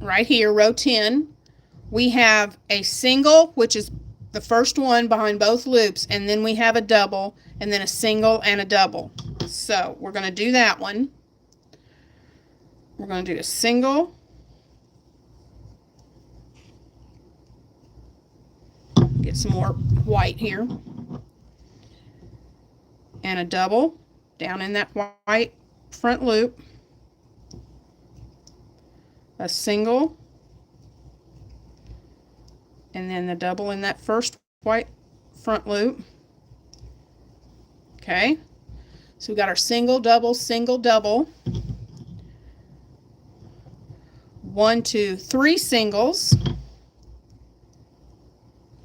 right here, row 10, we have a single, which is the first one behind both loops, and then we have a double, and then a single and a double. So we're going to do that one. We're going to do a single, get some more white here, and a double down in that white front loop, a single, and then the double in that first white front loop. Okay, so we got our single, double, 1, 2, 3 singles.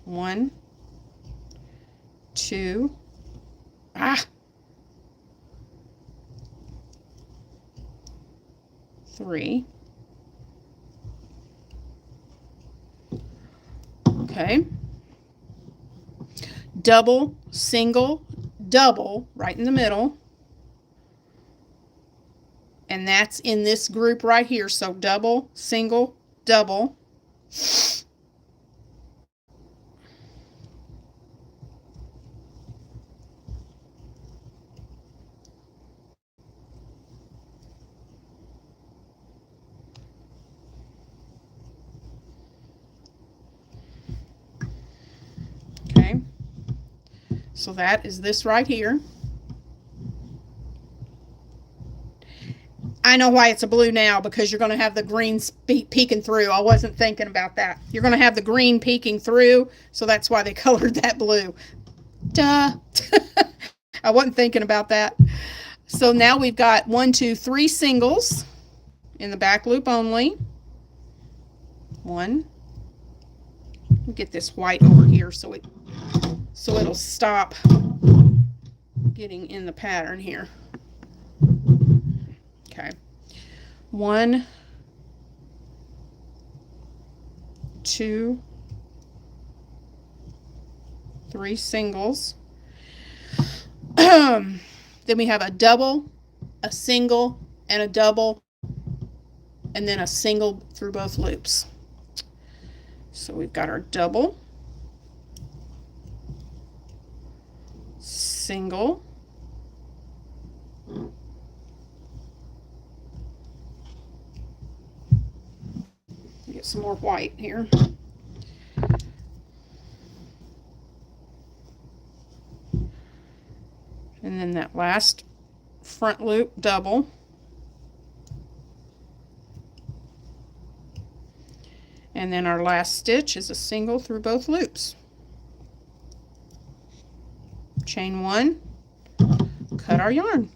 1, 2, 3. Okay. Double, single, double right in the middle. And that's in this group right here. So double, single, double. Okay, so that is this right here. I know why it's a blue now, because you're going to have the green peeking through. I wasn't thinking about that. You're going to have the green peeking through, so that's why they colored that blue. Duh. I wasn't thinking about that. So now we've got 1, 2, 3 singles in the back loop only. 1. Get this white over here so it'll stop getting in the pattern here. Okay. 1, 2, 3 singles. Then we have a double, a single, and a double and then a single through both loops. So we've got our double, single, get some more white here. And then that last front loop, double. And then our last stitch is a single through both loops. Chain one, cut our yarn.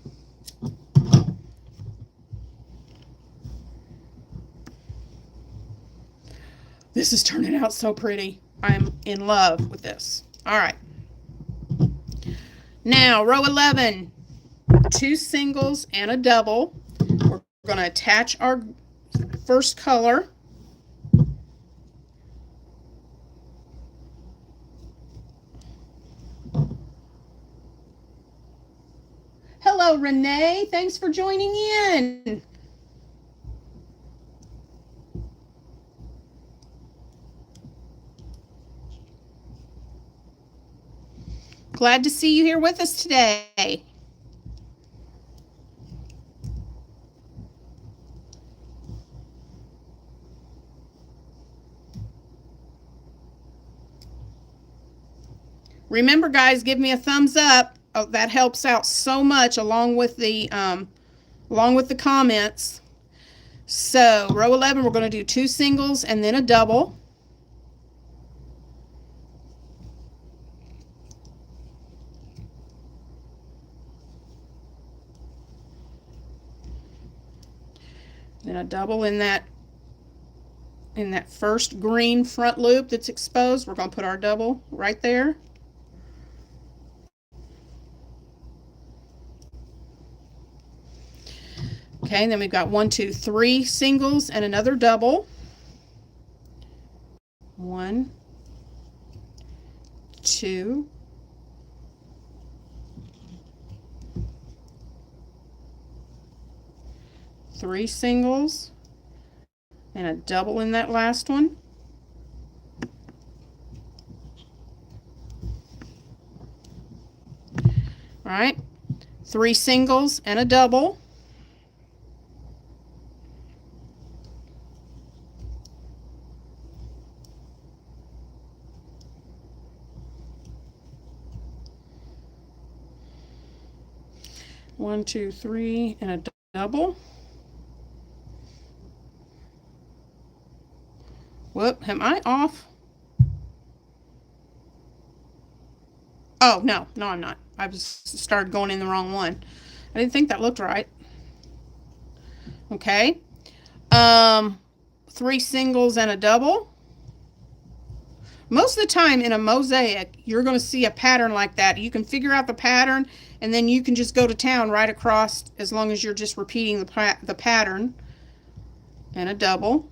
This is turning out so pretty. I'm in love with this. All right. Now, row 11, 2 singles and a double. We're going to attach our first color. Hello, Renee. Thanks for joining in. Glad to see you here with us today. Remember, guys, give me a thumbs up. Oh, that helps out so much, along with the comments. So row 11, we're going to do 2 singles and then a double. Then a double in that first green front loop that's exposed. We're going to put our double right there. Okay, and then we've got 1, 2, 3 singles and another double. 1, 2, 3 singles and a double in that last one. All right, 3 singles and a double. One, two, three, and a double. Whoop, am I off? Oh, no, I'm not. I started going in the wrong one. I didn't think that looked right. Okay. 3 singles and a double. Most of the time in a mosaic, you're going to see a pattern like that. You can figure out the pattern, and then you can just go to town right across, as long as you're just repeating the pattern. And a double.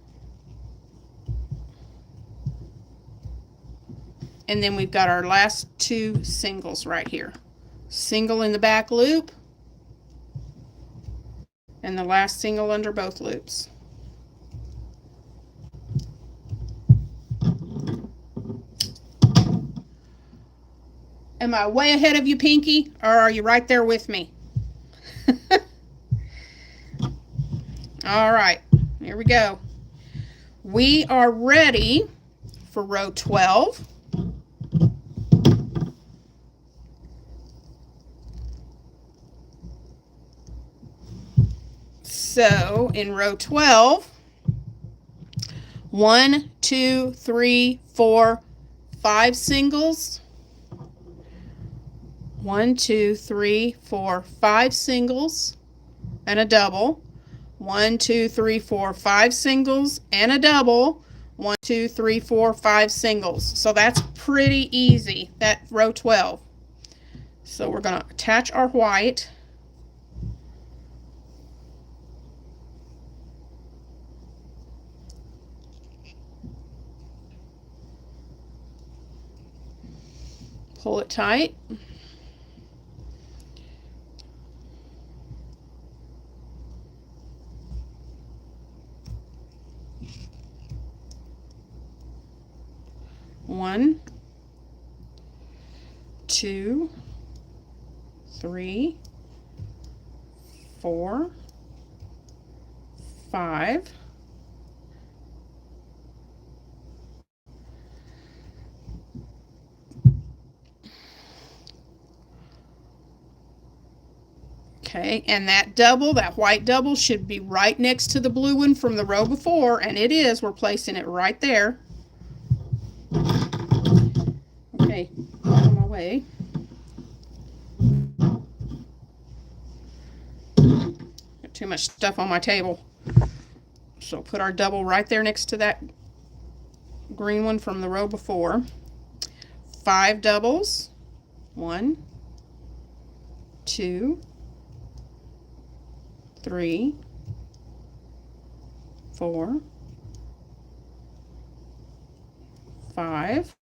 And then we've got our last 2 singles right here. Single in the back loop, and the last single under both loops. Am I way ahead of you, Pinky, or are you right there with me? All right, here we go. We are ready for row 12. So in row 12, 1, 2, 3, 4, 5 singles. 1, 2, 3, 4, 5 singles and a double. 1, 2, 3, 4, 5 singles and a double. 1, 2, 3, 4, 5 singles. So that's pretty easy, that row 12. So we're going to attach our white. Pull it tight. 1, 2, 3, 4, 5, 'kay, and that double, that white double, should be right next to the blue one from the row before, and it is. We're placing it right there. Okay, out of my way. Got too much stuff on my table. So put our double right there next to that green one from the row before. 5 doubles. 1, 2, 3, 4, 5.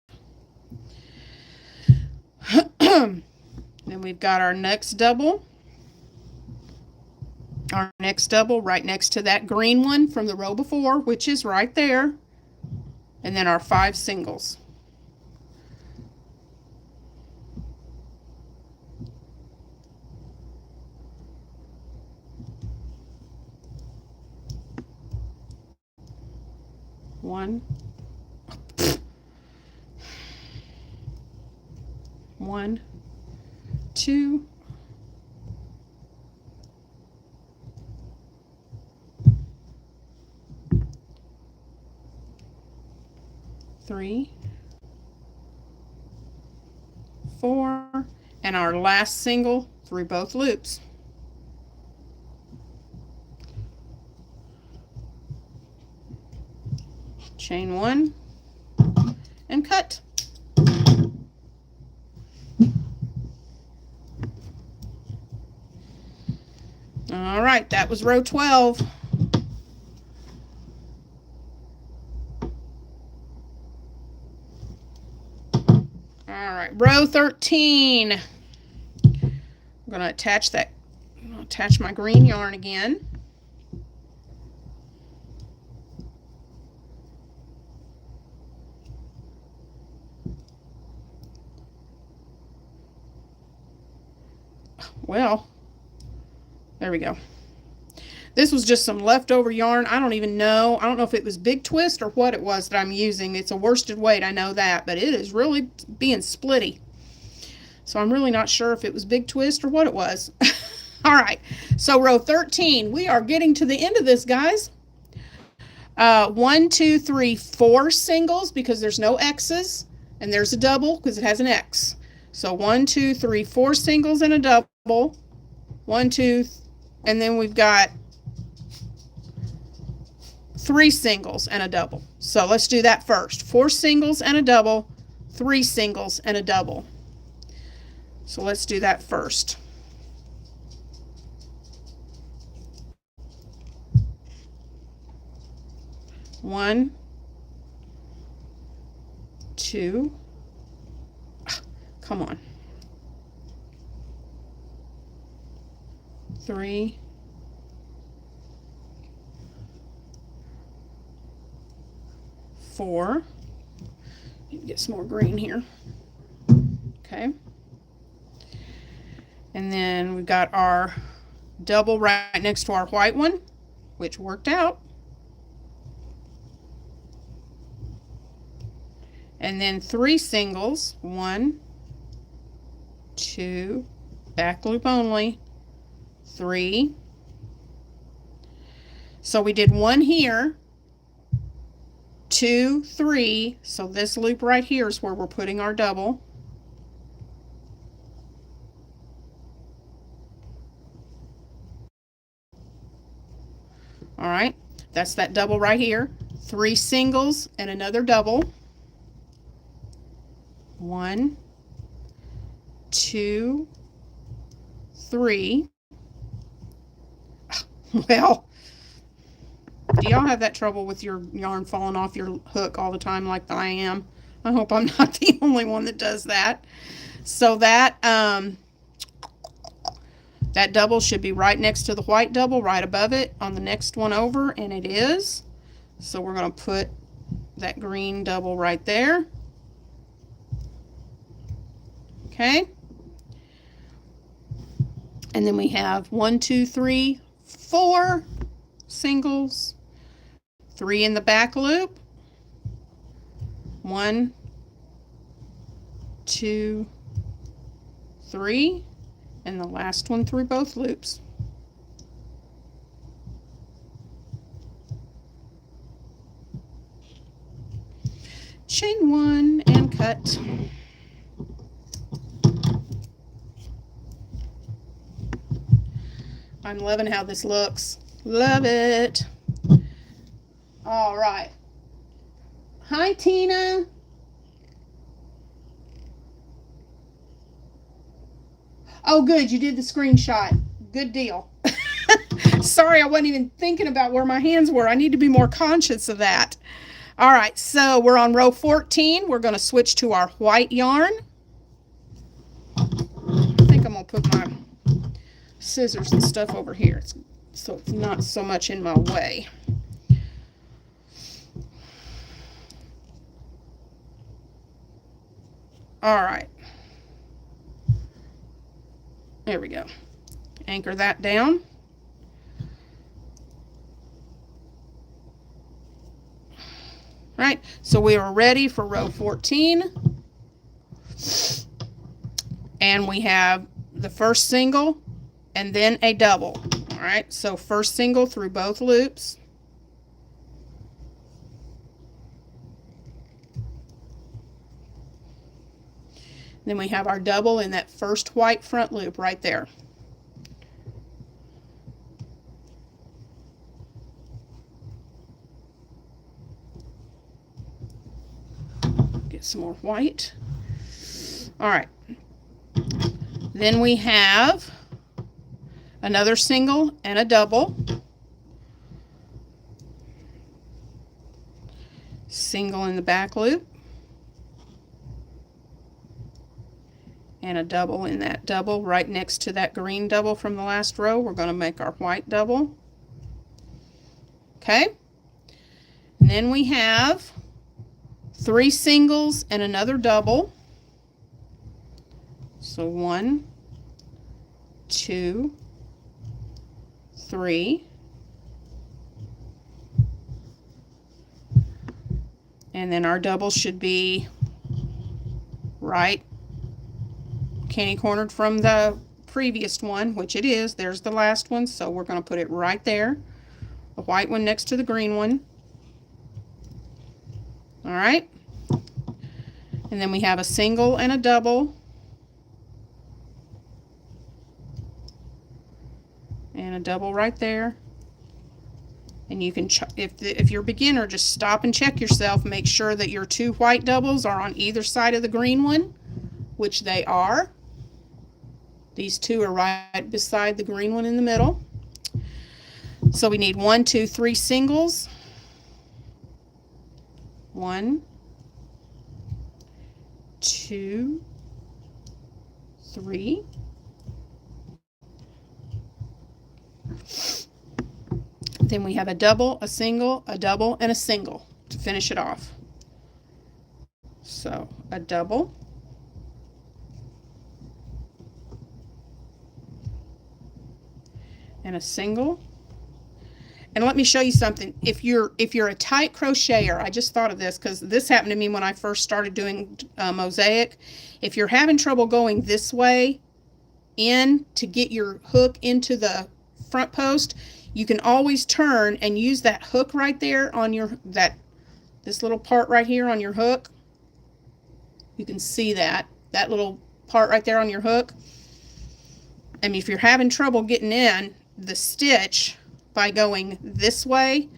Then we've got our next double. Our next double right next to that green one from the row before, which is right there. And then our 5 singles. One, 1, 2, 3, 4, and our last single through both loops. Chain 1 and cut. All right, that was row 12. All right, row 13. I'm going to attach my green yarn again. Well, there we go. This was just some leftover yarn. I don't even know. I don't know if it was Big Twist or what it was that I'm using. It's a worsted weight, I know that, but it is really being splitty. So I'm really not sure if it was Big Twist or what it was. All right, so row 13. We are getting to the end of this, guys. 1, 2, 3, 4 singles because there's no X's, and there's a double because it has an X. So 1, 2, 3, 4 singles and a double. 1, 2, and then we've got 3 singles and a double. So let's do that first. 4 singles and a double, 3 singles and a double. So let's do that first. One, 2, come on. 3, 4. Get some more green here. Okay. And then we've got our double right next to our white one, which worked out. And then 3 singles. 1, 2, back loop only. 3. So we did 1 here, 2, 3. So this loop right here is where we're putting our double. All right, that's that double right here. 3 singles and another double. 1, 2, 3. Well, do y'all have that trouble with your yarn falling off your hook all the time like I am? I hope I'm not the only one that does that. So that that double should be right next to the white double, right above it on the next one over, and it is. So we're going to put that green double right there. Okay. And then we have 1, 2, 3, 4 singles, 3 in the back loop, 1, 2, 3, and the last one through both loops. Chain 1 and cut. I'm loving how this looks. Love it. All right. Hi, Tina. Oh, good. You did the screenshot. Good deal. Sorry, I wasn't even thinking about where my hands were. I need to be more conscious of that. All right, so we're on row 14. We're going to switch to our white yarn. I think I'm going to put my scissors and stuff over here so it's not so much in my way. All right. There we go. Anchor that down. Right, so we are ready for row 14. And we have the first single and then a double. All right, so first single through both loops. Then we have our double in that first white front loop right there. Get some more white. All right. Then we have another single and a double. Single in the back loop. And a double in that double right next to that green double from the last row. We're going to make our white double. Okay. And then we have 3 singles and another double. So 1, 2, 3. And then our double should be right candy cornered from the previous one, which it is. There's the last one, so we're going to put it right there. The white one next to the green one. All right. And then we have a single and a double. And a double right there. And you can, if you're a beginner, just stop and check yourself. Make sure that your 2 white doubles are on either side of the green one, which they are. These 2 are right beside the green one in the middle. So we need 1, 2, 3 singles. 1, 2, 3. Then we have a double, a single, a double, and a single to finish it off. So a double. And a single. And let me show you something. If you're a tight crocheter, I just thought of this because this happened to me when I first started doing Mosaic. If you're having trouble going this way in to get your hook into the front post, you can always turn and use that hook right there on your this little part right here on your hook. You can see that little part right there on your hook. I mean, if you're having trouble getting in the stitch by going this way,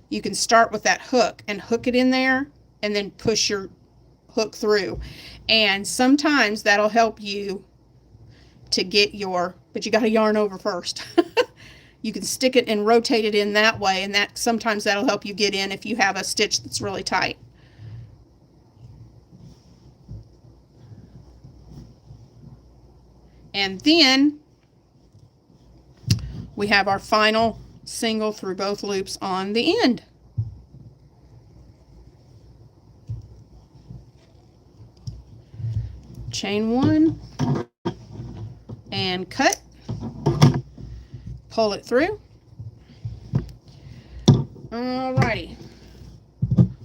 you can start with that hook and hook it in there and then push your hook through. And sometimes that'll help you to get your, but you got to yarn over first. You can stick it and rotate it in that way, and that sometimes that'll help you get in if you have a stitch that's really tight. And then we have our final single through both loops on the end. chain 1 and cut, pull it through. Alrighty,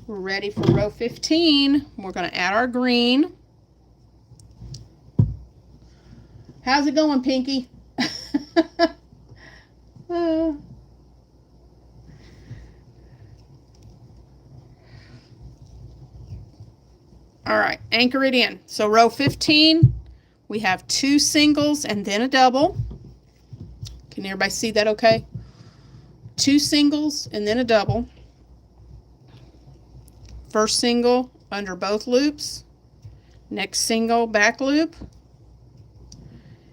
we're ready for row 15. We're going to add our green. How's it going, Pinky? All right, anchor it in. So row 15, we have 2 singles and then a double. Can everybody see that okay? 2 singles and then a double. First single under both loops. Next single back loop.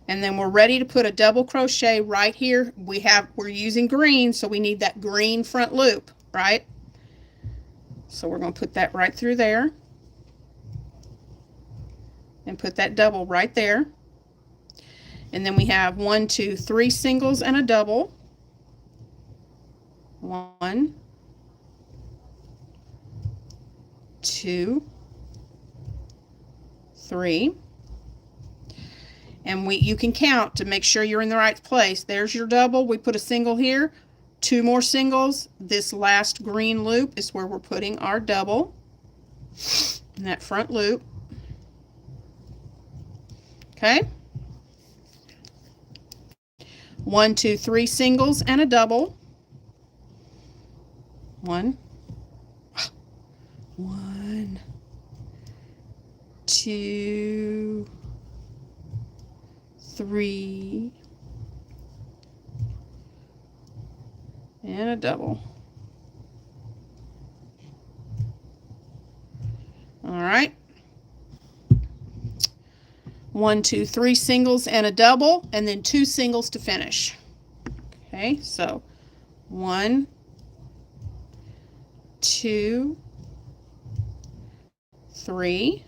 And then we're ready to put a double crochet right here. We're using green, so we need that green front loop, right? So we're going to put that right through there. And put that double right there. And then we have 1, 2, 3 singles and a double. 1, 2, 3. And you can count to make sure you're in the right place. There's your double. We put a single here. 2 more singles. This last green loop is where we're putting our double in that front loop. Okay. 1, 2, 3 singles and a double. 1, 2, 3, and a double. All right. 1, 2, 3 singles and a double, and then 2 singles to finish. Okay, so 1, 2, 3.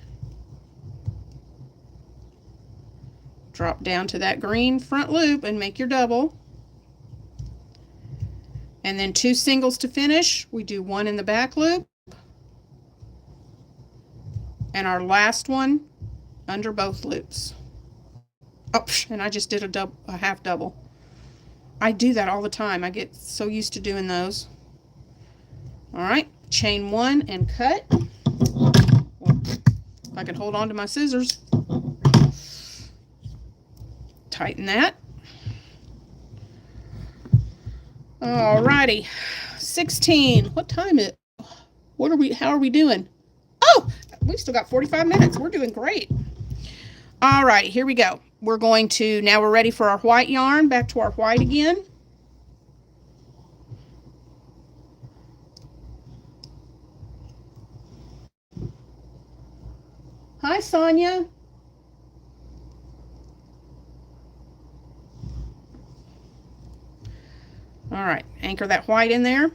Drop down to that green front loop and make your double. And then 2 singles to finish. We do 1 in the back loop. And our last one under both loops. Oh, and I just did a half double. I do that all the time. I get so used to doing those. All right, chain 1 and cut. If I can hold on to my scissors. Tighten that. All righty, 16. What time is it? How are we doing? Oh, we've still got 45 minutes. We're doing great. All right, here we go. We're ready for our white yarn. Back to our white again. Hi, Sonia. All right, anchor that white in there.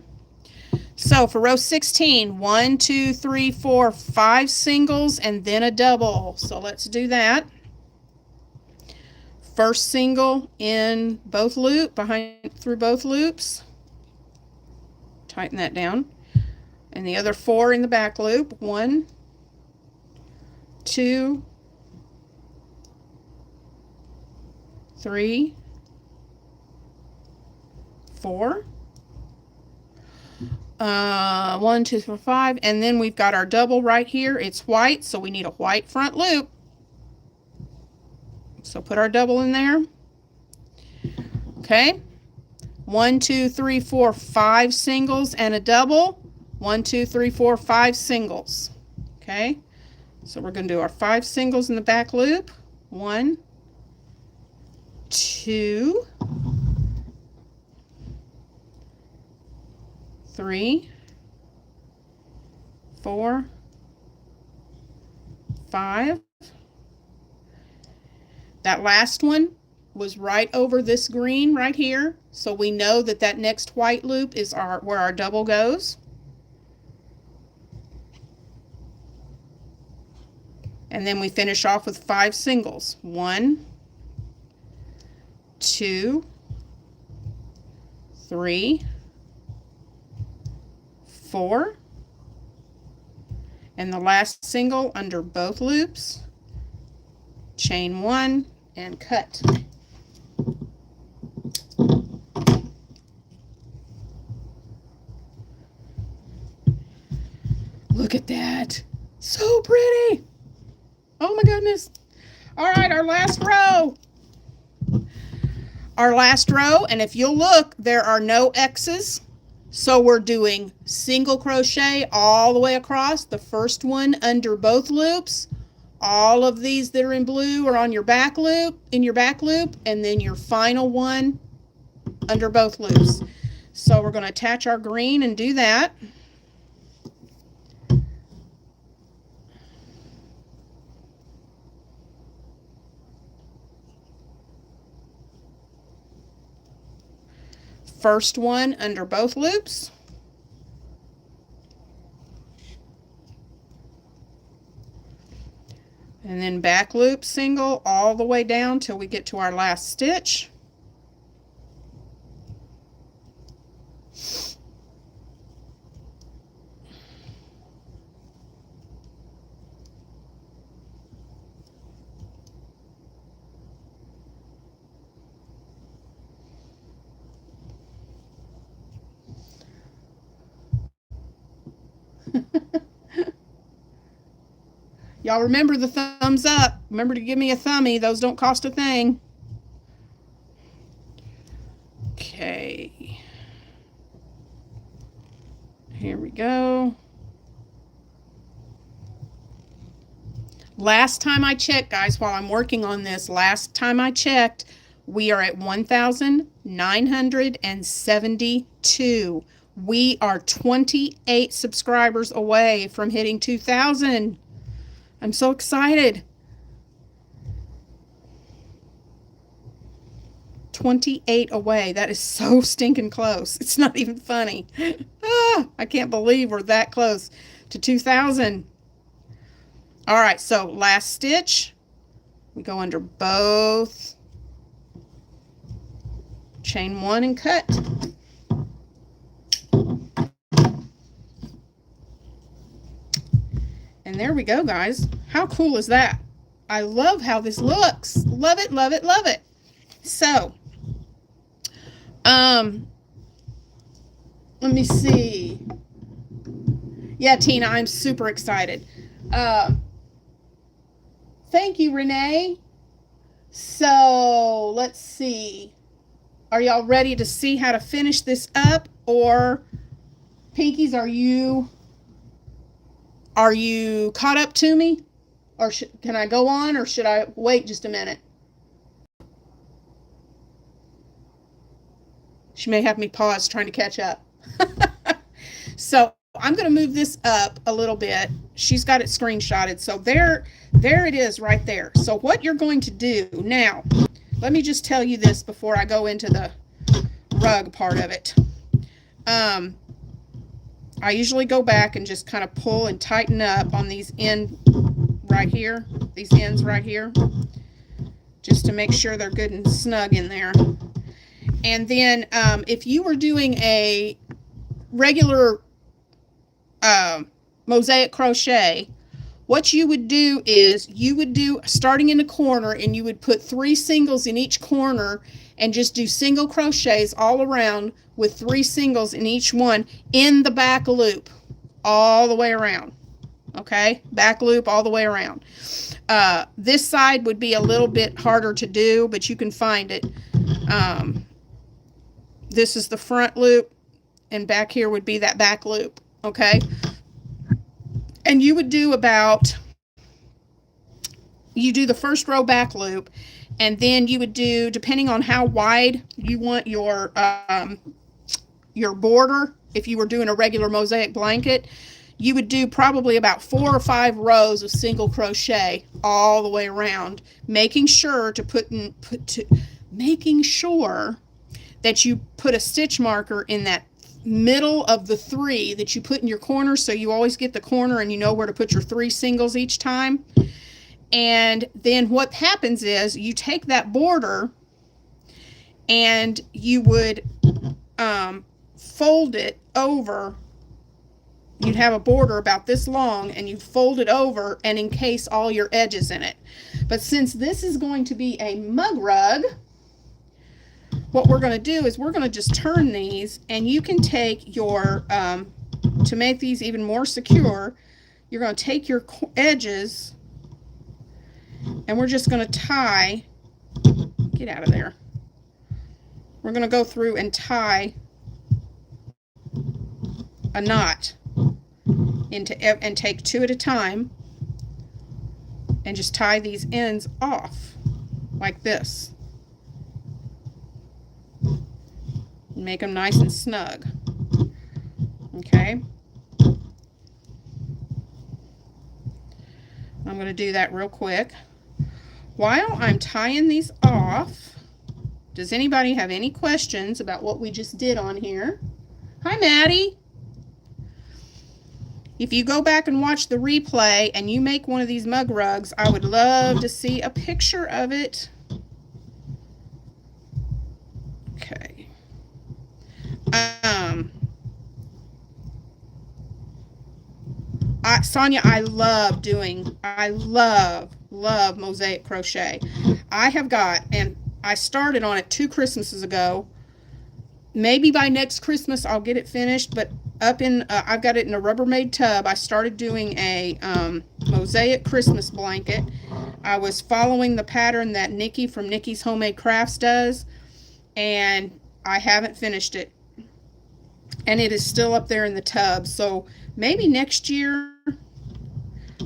So for row 16, 1, 2, 3, 4, 5 singles and then a double. So let's do that. First single in both through both loops. Tighten that down. And the other 4 in the back loop. 1, 2, 3, 4. 1, 2, 3, 5, and then we've got our double right here. It's white, so we need a white front loop. So put our double in there. Okay. 1, 2, 3, 4, 5 singles and a double. 1, 2, 3, 4, 5 singles. Okay. So we're going to do our 5 singles in the back loop. 1, 2, 3, 4, 5. That last one was right over this green right here, so we know that that next white loop is where our double goes. And then we finish off with 5 singles. 1, 2, 3, 4, and the last single under both loops, chain 1 and cut. Look at that. So pretty. Oh my goodness. All right, our last row. Our last row, and if you'll look, there are no X's. So we're doing single crochet all the way across. The first one under both loops. All of these that are in blue are on your back loop, and then your final one under both loops. So we're going to attach our green and do that. First one under both loops. And then back loop single all the way down till we get to our last stitch. Y'all remember the thumbs up. Remember to give me a thumbie. Those don't cost a thing. Okay. Here we go. Last time I checked, guys, while I'm working on this, last time I checked, we are at 1,972. We are 28 subscribers away from hitting 2,000. I'm so excited. 28 away. That is so stinking close. It's not even funny. I can't believe we're that close to 2,000. All right, so last stitch. We go under both. Chain 1 and cut. And there we go, guys. How cool is that? I love how this looks. Love it, love it, love it. So, let me see. Yeah, Tina, I'm super excited. Thank you, Renee. So, let's see. Are y'all ready to see how to finish this up? Or, Pinkies, are you caught up to me? Or can I go on, or should I wait just a minute? She may have me pause trying to catch up. So I'm going to move this up a little bit. She's got it screenshotted. So there it is right there. So what you're going to do now, let me just tell you this before I go into the rug part of it. I usually go back and just kind of pull and tighten up on these ends right here, just to make sure they're good and snug in there. And then if you were doing a regular mosaic crochet, what you would do is you would do starting in the corner, and you would put 3 singles in each corner and just do single crochets all around with 3 singles in each one in the back loop all the way around. Okay, back loop all the way around. This side would be a little bit harder to do, but you can find it. This is the front loop, and back here would be that back loop. Okay, and you would do you do the first row back loop, and then you would do, depending on how wide you want your border, if you were doing a regular mosaic blanket, you would do probably about 4 or 5 rows of single crochet all the way around, making sure that you put a stitch marker in that middle of the 3 that you put in your corner, so you always get the corner and you know where to put your 3 singles each time. And then what happens is you take that border and you would fold it over. You'd have a border about this long, and you fold it over and encase all your edges in it. But since this is going to be a mug rug, what we're going to do is we're going to just turn these, and you can take your, to make these even more secure, you're going to take your edges, and we're just going to tie, get out of there. We're going to go through and tie a knot and take 2 at a time and just tie these ends off like this. Make them nice and snug. Okay. I'm going to do that real quick. While I'm tying these off, does anybody have any questions about what we just did on here? Hi, Maddie. If you go back and watch the replay and you make one of these mug rugs, I would love to see a picture of it. Okay. Sonia, I love mosaic crochet. I have got, and I started on it 2 Christmases ago. Maybe by next Christmas I'll get it finished, but I've got it in a Rubbermaid tub. I started doing a mosaic Christmas blanket. I was following the pattern that Nikki from Nikki's Homemade Crafts does, and I haven't finished it. And it is still up there in the tub. So maybe next year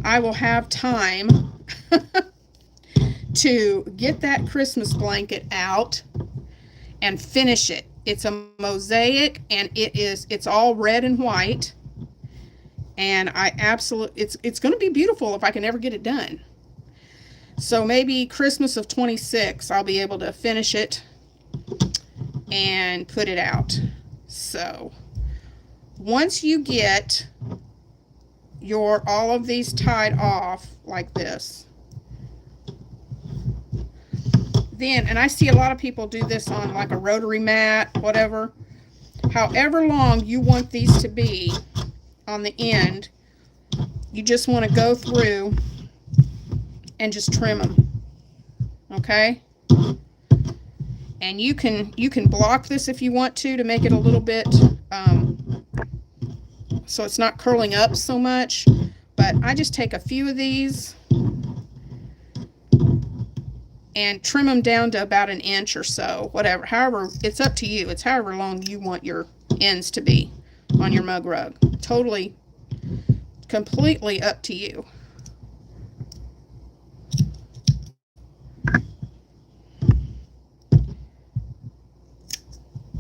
I will have time to get that Christmas blanket out and finish it. It's a mosaic, and it's all red and white, and it's going to be beautiful if I can ever get it done. So maybe Christmas of 26 I'll be able to finish it and put it out. So once you get all of these tied off like this, then, and I see a lot of people do this on like a rotary mat, whatever. However long you want these to be on the end, you just want to go through and just trim them. Okay? And you can block this if you want to make it a little bit so it's not curling up so much. But I just take a few of these and trim them down to about 1 inch or so, whatever. However, it's up to you. It's however long you want your ends to be on your mug rug. Totally, completely up to you.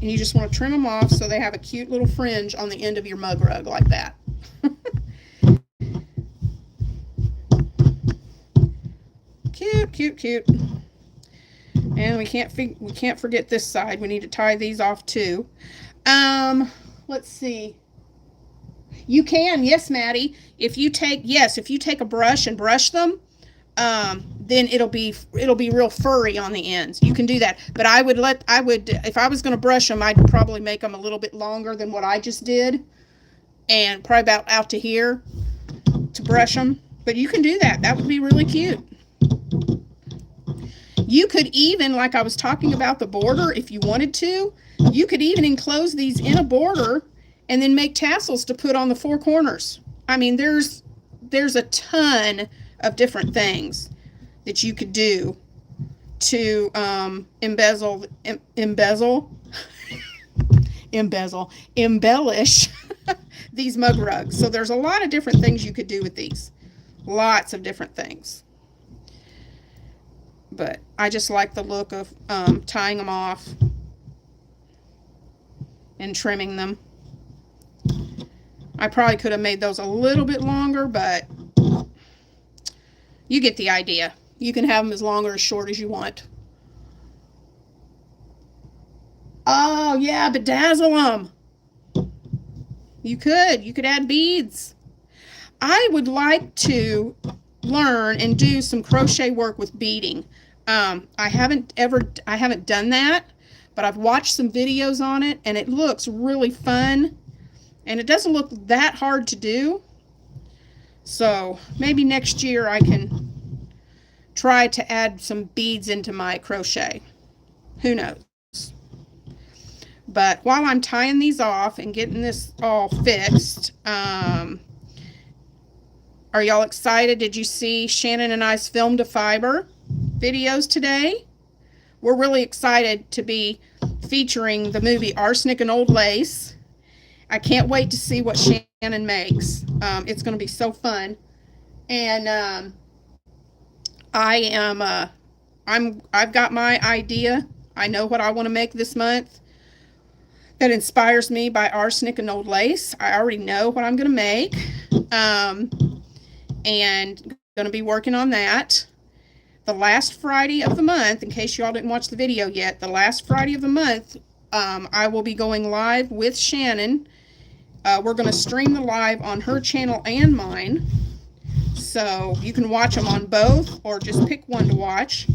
And you just want to trim them off so they have a cute little fringe on the end of your mug rug like that. Cute, cute, cute. And we can't forget this side. We need to tie these off too. Let's see. You can, yes, Maddie. If you take a brush and brush them, then it'll be real furry on the ends. You can do that. But if I was going to brush them, I'd probably make them a little bit longer than what I just did, and probably about out to here to brush them. But you can do that. That would be really cute. You could even, like I was talking about the border, if you wanted to, you could even enclose these in a border and then make tassels to put on the 4 corners. I mean, there's a ton of different things that you could do to embellish these mug rugs. So there's a lot of different things you could do with these. Lots of different things. But I just like the look of tying them off and trimming them. I probably could have made those a little bit longer, but you get the idea. You can have them as long or as short as you want. Oh, yeah, bedazzle them. You could add beads. I would like to learn and do some crochet work with beading. I haven't done that, but I've watched some videos on it, and it looks really fun, and it doesn't look that hard to do. So maybe next year I can try to add some beads into my crochet. Who knows? But while I'm tying these off and getting this all fixed, are y'all excited? Did you see Shannon and I's Film to Fiber videos today? We're really excited to be featuring the movie Arsenic and Old Lace. I can't wait to see what Shannon makes. It's going to be so fun. And I've got my idea. I know what I want to make this month that inspires me by Arsenic and Old Lace. I already know what I'm going to make. And going to be working on that. The last Friday of the month, in case y'all didn't watch the video yet, the last Friday of the month, I will be going live with Shannon. We're going to stream the live on her channel and mine. So you can watch them on both, or just pick one to watch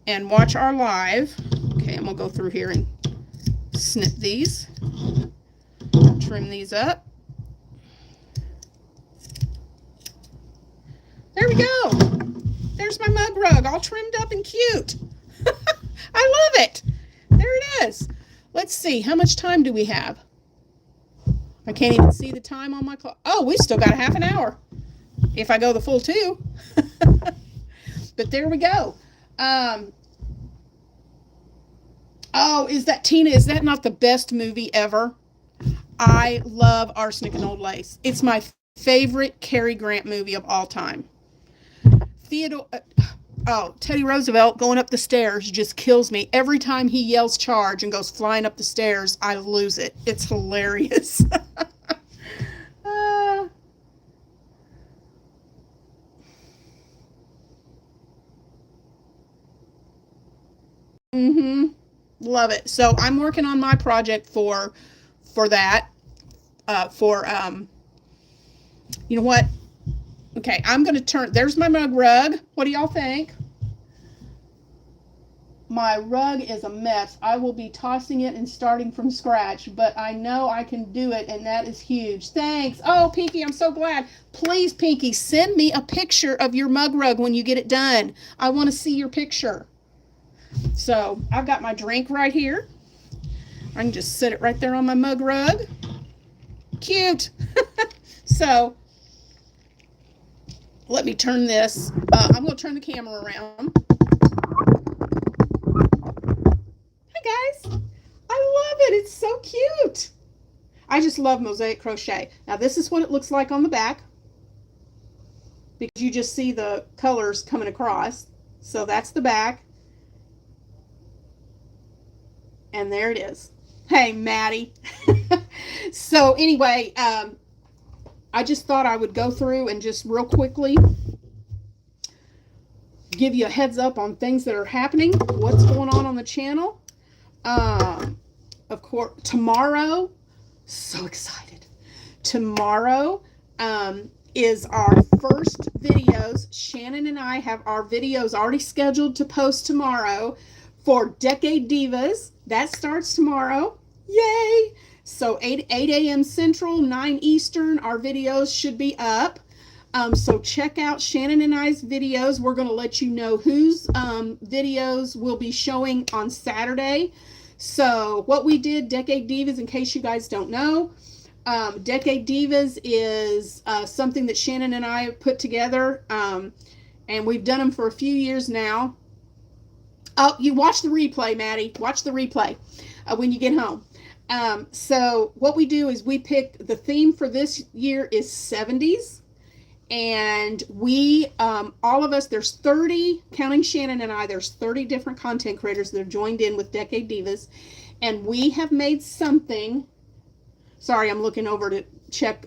and watch our live. Okay, I'm going to go through here and snip these, trim these up. There we go. There's my mug rug, all trimmed up and cute. I love it. There it is. Let's see, how much time do we have? I can't even see the time on my clock. Oh, we've still got a half an hour if I go the full 2. But there we go. Oh, is that, Tina, is that not the best movie ever? I love Arsenic and Old Lace. It's my favorite Cary Grant movie of all time. Teddy Roosevelt going up the stairs just kills me. Every time he yells charge and goes flying up the stairs, I lose it. It's hilarious. Love it. So I'm working on my project for that. You know what? Okay, I'm going to turn, there's my mug rug. What do y'all think? My rug is a mess. I will be tossing it and starting from scratch, but I know I can do it, and that is huge. Thanks. Oh, Pinky, I'm so glad. Please, Pinky, send me a picture of your mug rug when you get it done. I want to see your picture. So I've got my drink right here. I can just sit it right there on my mug rug. Cute. So let me turn this. I'm going to turn the camera around. Hi, guys. I love it. It's so cute. I just love Mosaic crochet. Now, this is what it looks like on the back, because you just see the colors coming across. So that's the back. And there it is. Hey, Maddie. So anyway, I just thought I would go through and just real quickly give you a heads up on things that are happening, what's going on the channel. Of course, tomorrow, so excited. Tomorrow is our first videos. Shannon and I have our videos already scheduled to post tomorrow for Decade Divas. That starts tomorrow. Yay! So 8 a.m. Central, 9 Eastern, our videos should be up. So check out Shannon and I's videos. We're going to let you know whose videos will be showing on Saturday. So what we did, Decade Divas, in case you guys don't know, Decade Divas is something that Shannon and I have put together, and we've done them for a few years now. Oh, you watch the replay, Maddie. Watch the replay when you get home. So what we do is we pick, the theme for this year is 70s. And we, all of us, there's 30, counting Shannon and I, there's 30 different content creators that have joined in with Decade Divas. And we have made something, sorry, I'm looking over to check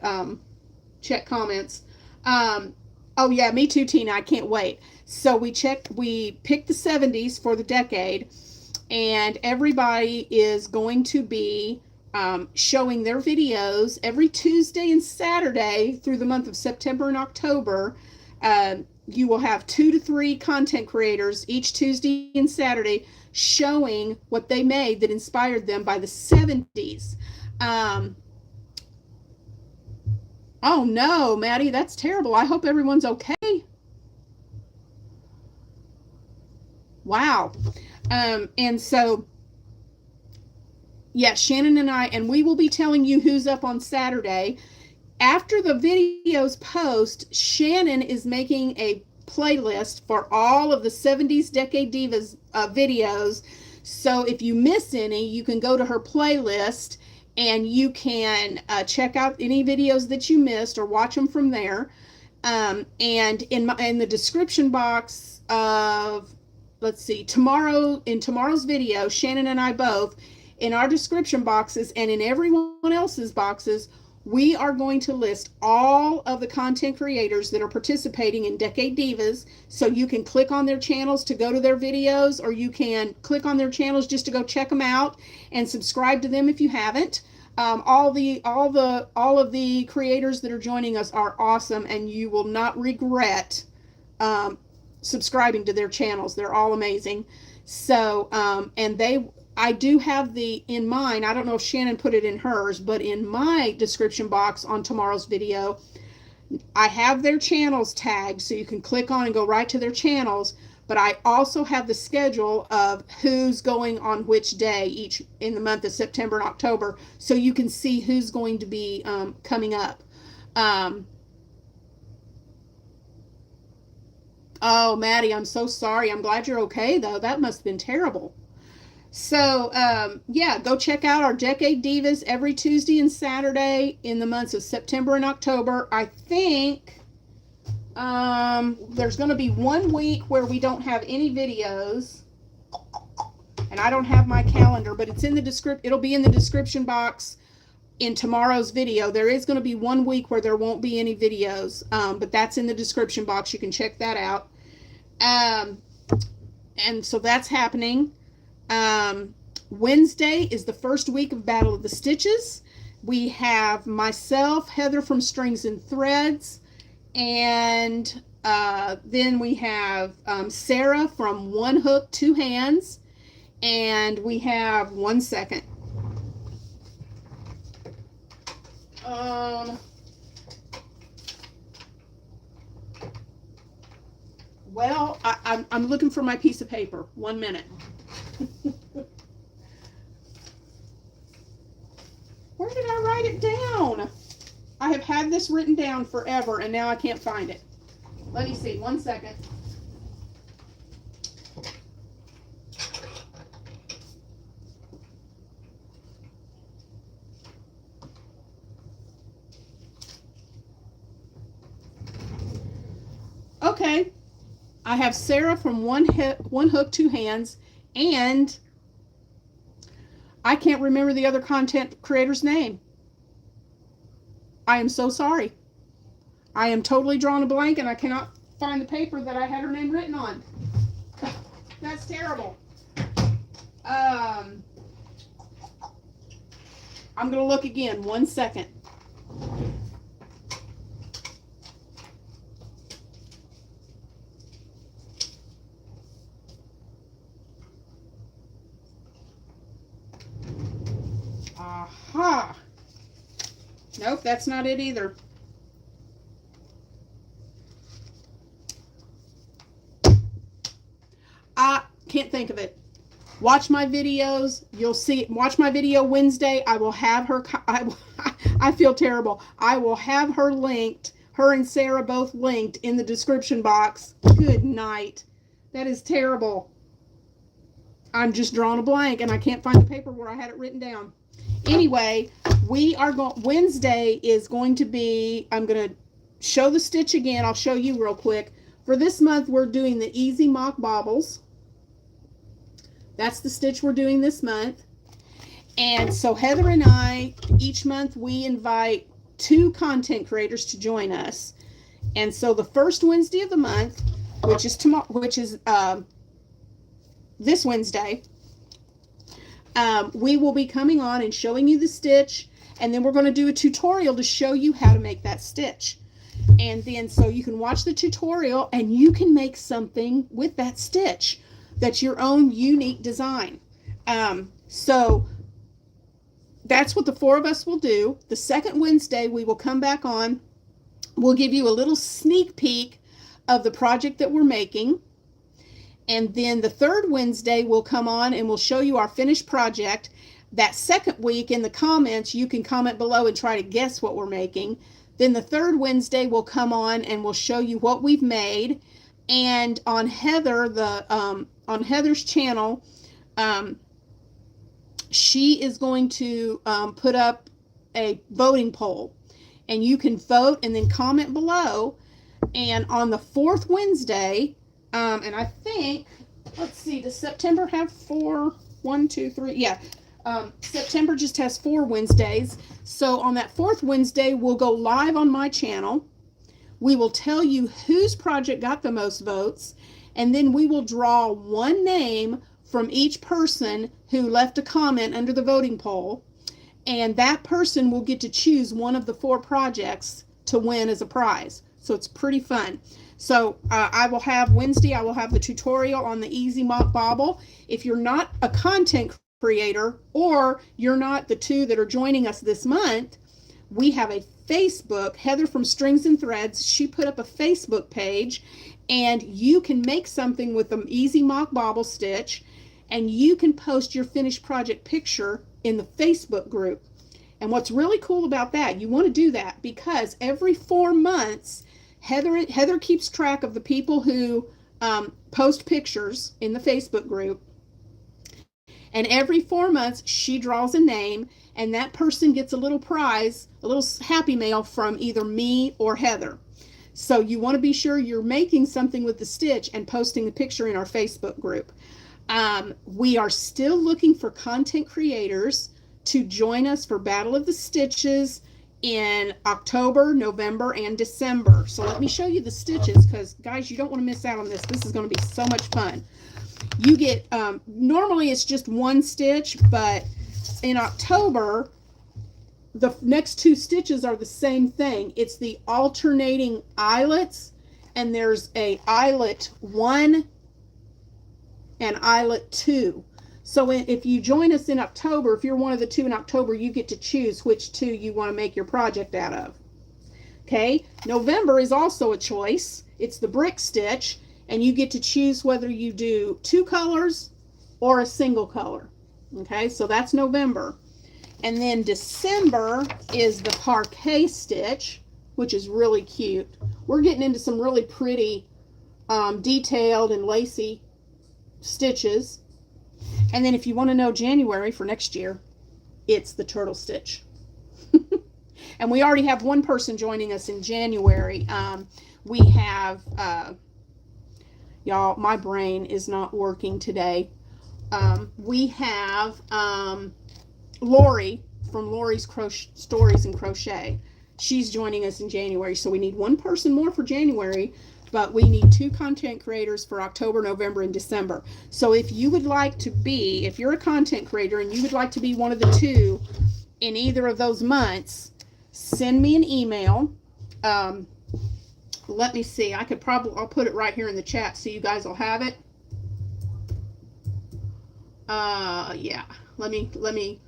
comments. Oh yeah, me too, Tina, I can't wait. So we picked the 70s for the decade, and everybody is going to be showing their videos every Tuesday and Saturday through the month of September and October. You will have 2 to 3 content creators each Tuesday and Saturday showing what they made that inspired them by the 70s. Oh no, Maddie, that's terrible. I hope everyone's okay. Wow. And so, yeah, Shannon and we will be telling you who's up on Saturday. After the videos post, Shannon is making a playlist for all of the 70s Decade Divas videos. So if you miss any, you can go to her playlist and you can check out any videos that you missed or watch them from there. And in the description box of, let's see, in tomorrow's video, Shannon and I both, in our description boxes and in everyone else's boxes, we are going to list all of the content creators that are participating in Decade Divas. So you can click on their channels to go to their videos, or you can click on their channels just to go check them out and subscribe to them if you haven't. All of the creators that are joining us are awesome, and you will not regret subscribing to their channels. They're all amazing. So, I do have in mine, I don't know if Shannon put it in hers, but in my description box on tomorrow's video, I have their channels tagged, so you can click on and go right to their channels. But I also have the schedule of who's going on which day each in the month of September and October, so you can see who's going to be coming up. Oh, Maddie, I'm so sorry. I'm glad you're okay, though. That must have been terrible. So, yeah, go check out our Decade Divas every Tuesday and Saturday in the months of September and October. I think there's going to be 1 week where we don't have any videos. And I don't have my calendar, but it's in the it'll be in the description box in tomorrow's video. There is going to be 1 week where there won't be any videos, but that's in the description box. You can check that out. And so that's happening. Wednesday is the first week of Battle of the Stitches. We have myself, Heather from Strings and Threads, and then we have Sarah from One Hook, Two Hands, and we have 1 second. Well, I'm looking for my piece of paper. 1 minute. Where did I write it down? I have had this written down forever, and now I can't find it. Let me see. 1 second. Okay. I have Sarah from One Hook, Two Hands, and I can't remember the other content creator's name. I am so sorry. I am totally drawing a blank, and I cannot find the paper that I had her name written on. That's terrible. I'm going to look again. 1 second. Aha. Nope, that's not it either. I can't think of it. Watch my videos. You'll see. Watch my video Wednesday. I will have her. I feel terrible. I will have her linked. Her and Sarah both linked in the description box. Good night. That is terrible. I'm just drawing a blank, and I can't find the paper where I had it written down. Anyway, we are going. Wednesday is going to be. I'm going to show the stitch again. I'll show you real quick. For this month, we're doing the Easy Mock Baubles. That's the stitch we're doing this month. And so Heather and I, each month, we invite 2 content creators to join us. And so the first Wednesday of the month, which is tomorrow, this Wednesday, we will be coming on and showing you the stitch, and then we're going to do a tutorial to show you how to make that stitch. And then so you can watch the tutorial and you can make something with that stitch that's your own unique design. So that's what the 4 of us will do. The second Wednesday we will come back on. We'll give you a little sneak peek of the project that we're making. And then the third Wednesday we'll come on and we'll show you our finished project. That second week in the comments, you can comment below and try to guess what we're making. Then the third Wednesday we'll come on and we'll show you what we've made. And on Heather, on Heather's channel, she is going to put up a voting poll, and you can vote and then comment below. And on the fourth Wednesday, and I think, let's see, does September have 4? 1, 2, 3. Yeah. September just has 4 Wednesdays. So on that fourth Wednesday, we'll go live on my channel. We will tell you whose project got the most votes. And then we will draw one name from each person who left a comment under the voting poll. And that person will get to choose one of the 4 projects to win as a prize. So it's pretty fun. So I will have Wednesday, I will have the tutorial on the Easy Mock Bobble. If you're not a content creator, or you're not the 2 that are joining us this month, we have a Facebook, Heather from Strings and Threads. She put up a Facebook page, and you can make something with the Easy Mock Bobble stitch, and you can post your finished project picture in the Facebook group. And what's really cool about that, you want to do that because every 4 months, Heather keeps track of the people who post pictures in the Facebook group. And every 4 months, she draws a name, and that person gets a little prize, a little happy mail from either me or Heather. So you want to be sure you're making something with the stitch and posting the picture in our Facebook group. We are still looking for content creators to join us for Battle of the Stitches in October, November, and December. So let me show you the stitches, because guys, you don't want to miss out on this. This is going to be so much fun. You get, normally it's just 1 stitch, but in October, the next 2 stitches are the same thing. It's the alternating eyelets, and there's a eyelet 1 and eyelet 2. So if you join us in October, if you're one of the 2 in October, you get to choose which 2 you want to make your project out of. Okay, November is also a choice. It's the brick stitch, and you get to choose whether you do 2 colors or a single color. Okay, so that's November. And then December is the parquet stitch, which is really cute. We're getting into some really pretty detailed and lacy stitches. And then if you want to know January for next year, it's the turtle stitch. And we already have 1 person joining us in January. We have, y'all, my brain is not working today. We have Lori from Lori's Stories and Crochet. She's joining us in January. So we need 1 person more for January, but we need 2 content creators for October, November, and December. So if you would like to be, if you're a content creator and you would like to be one of the 2 in either of those months, send me an email. Let me see. I'll put it right here in the chat so you guys will have it. Yeah. Let me,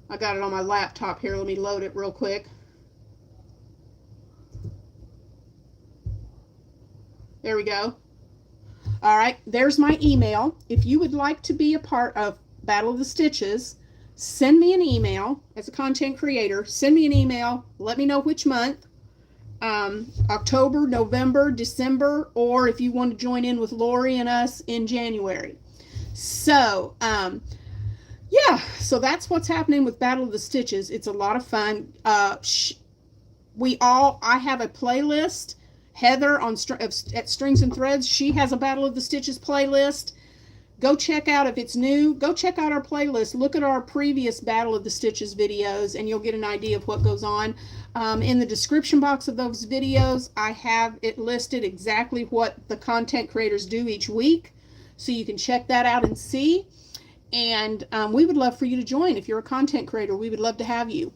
I got it on my laptop here. Let me load it real quick. There we go. All right, there's my email. If you would like to be a part of Battle of the Stitches, send me an email as a content creator. Send me an email. Let me know which month, October, November, December, or if you want to join in with Lori and us in January. So, yeah, so that's what's happening with Battle of the Stitches. It's a lot of fun. I have a playlist. Heather at Strings and Threads, she has a Battle of the Stitches playlist. Go check out, if it's new, go check out our playlist. Look at our previous Battle of the Stitches videos, and you'll get an idea of what goes on. In the description box of those videos, I have it listed exactly what the content creators do each week, so you can check that out and see. And we would love for you to join. If you're a content creator, we would love to have you.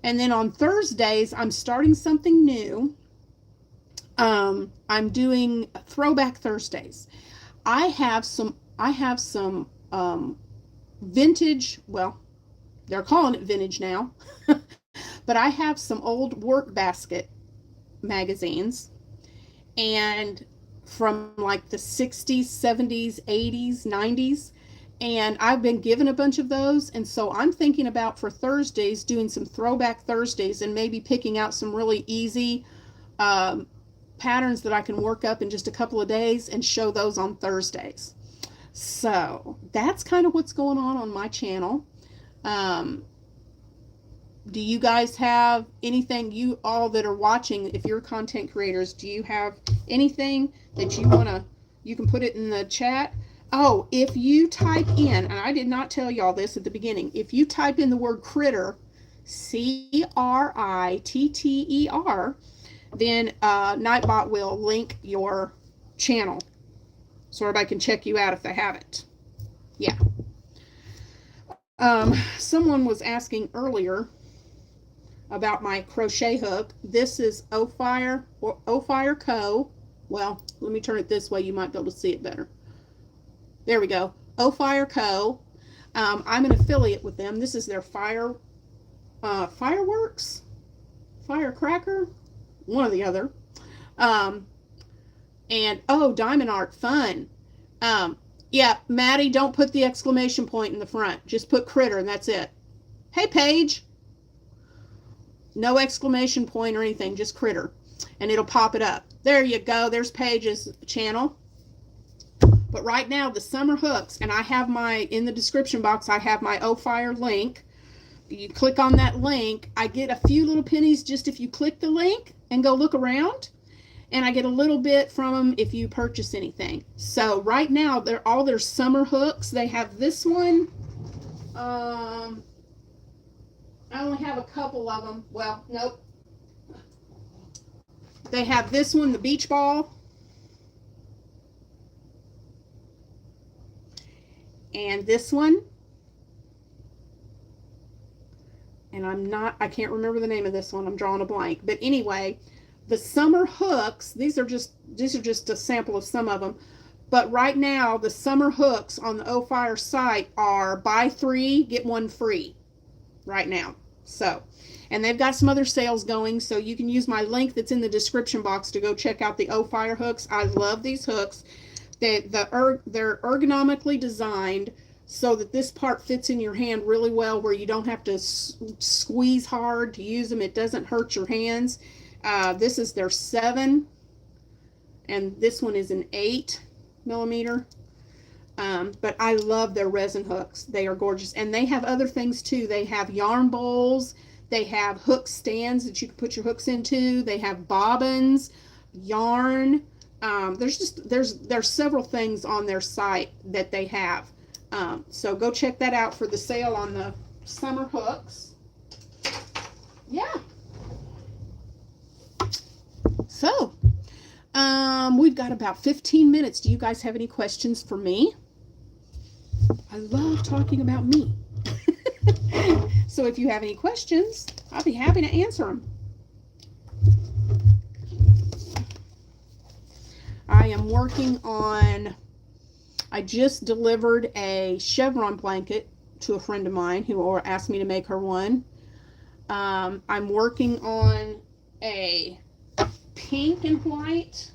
And then on Thursdays, I'm starting something new. I'm doing Throwback Thursdays. I have some vintage, well, they're calling it vintage now, but I have some old work basket magazines, and from like the 60s, 70s, 80s, 90s. And I've been given a bunch of those. And so I'm thinking about for Thursdays doing some throwback Thursdays and maybe picking out some really easy patterns that I can work up in just a couple of days and show those on Thursdays. So that's kind of what's going on my channel. Do you guys have anything, you all that are watching, if you're content creators, do you have anything that you can put it in the chat? Oh, if you type in, and I did not tell y'all this at the beginning, if you type in the word critter, CRITTER, then Nightbot will link your channel so everybody can check you out if they haven't. Yeah. Someone was asking earlier about my crochet hook. This is Ophire Co. Well, let me turn it this way. You might be able to see it better. There we go. Ophire Co. I'm an affiliate with them. This is their fireworks, firecracker, one or the other. And oh, diamond art fun. Yeah, Maddie, don't put the exclamation point in the front. Just put critter and that's it. Hey, Paige. No exclamation point or anything, just critter. And it'll pop it up. There you go. There's Paige's channel. But right now, the summer hooks, and I have in the description box, I have my Ophire link. You click on that link. I get a few little pennies just if you click the link and go look around. And I get a little bit from them if you purchase anything. So right now, they're all their summer hooks. They have this one. I only have a couple of them. Well, nope. They have this one, the beach ball. And this one. And I can't remember the name of this one. I'm drawing a blank. But anyway, the summer hooks, these are just a sample of some of them. But right now, the summer hooks on the Ophire site are buy 3, get 1 free right now. So, and they've got some other sales going, so you can use my link that's in the description box to go check out the Ophire hooks. I love these hooks. They're ergonomically designed so that this part fits in your hand really well, where you don't have to squeeze hard to use them. It doesn't hurt your hands. This is their 7, and this one is an 8mm. But I love their resin hooks. They are gorgeous. And they have other things too. They have yarn bowls. They have hook stands that you can put your hooks into. They have bobbins, yarn. There's several things on their site that they have. So go check that out for the sale on the summer hooks. Yeah. So, we've got about 15 minutes. Do you guys have any questions for me? I love talking about me. So if you have any questions, I'll be happy to answer them. I am working on, I just delivered a chevron blanket to a friend of mine who asked me to make her one. I'm working on a pink and white.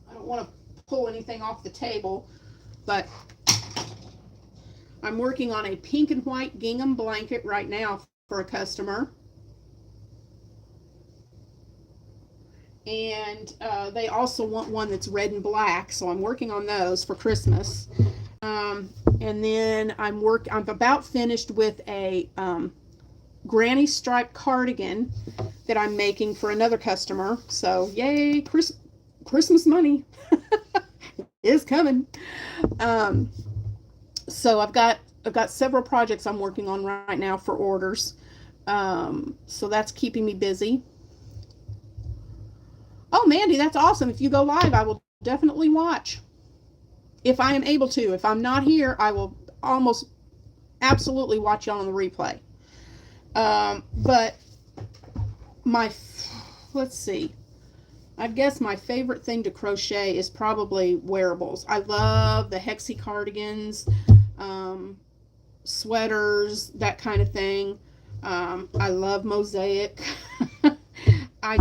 I don't want to pull anything off the table, but I'm working on a pink and white gingham blanket right now for a customer. And they also want one that's red and black, so I'm working on those for Christmas. And then I'm about finished with a granny stripe cardigan that I'm making for another customer. So yay, Christmas money is coming. So I've got several projects I'm working on right now for orders. So that's keeping me busy. Oh, Mandy, that's awesome. If you go live, I will definitely watch. If I am able to. If I'm not here, I will almost absolutely watch you on the replay. But let's see. I guess my favorite thing to crochet is probably wearables. I love the hexie cardigans, sweaters, that kind of thing. I love Mosaic. I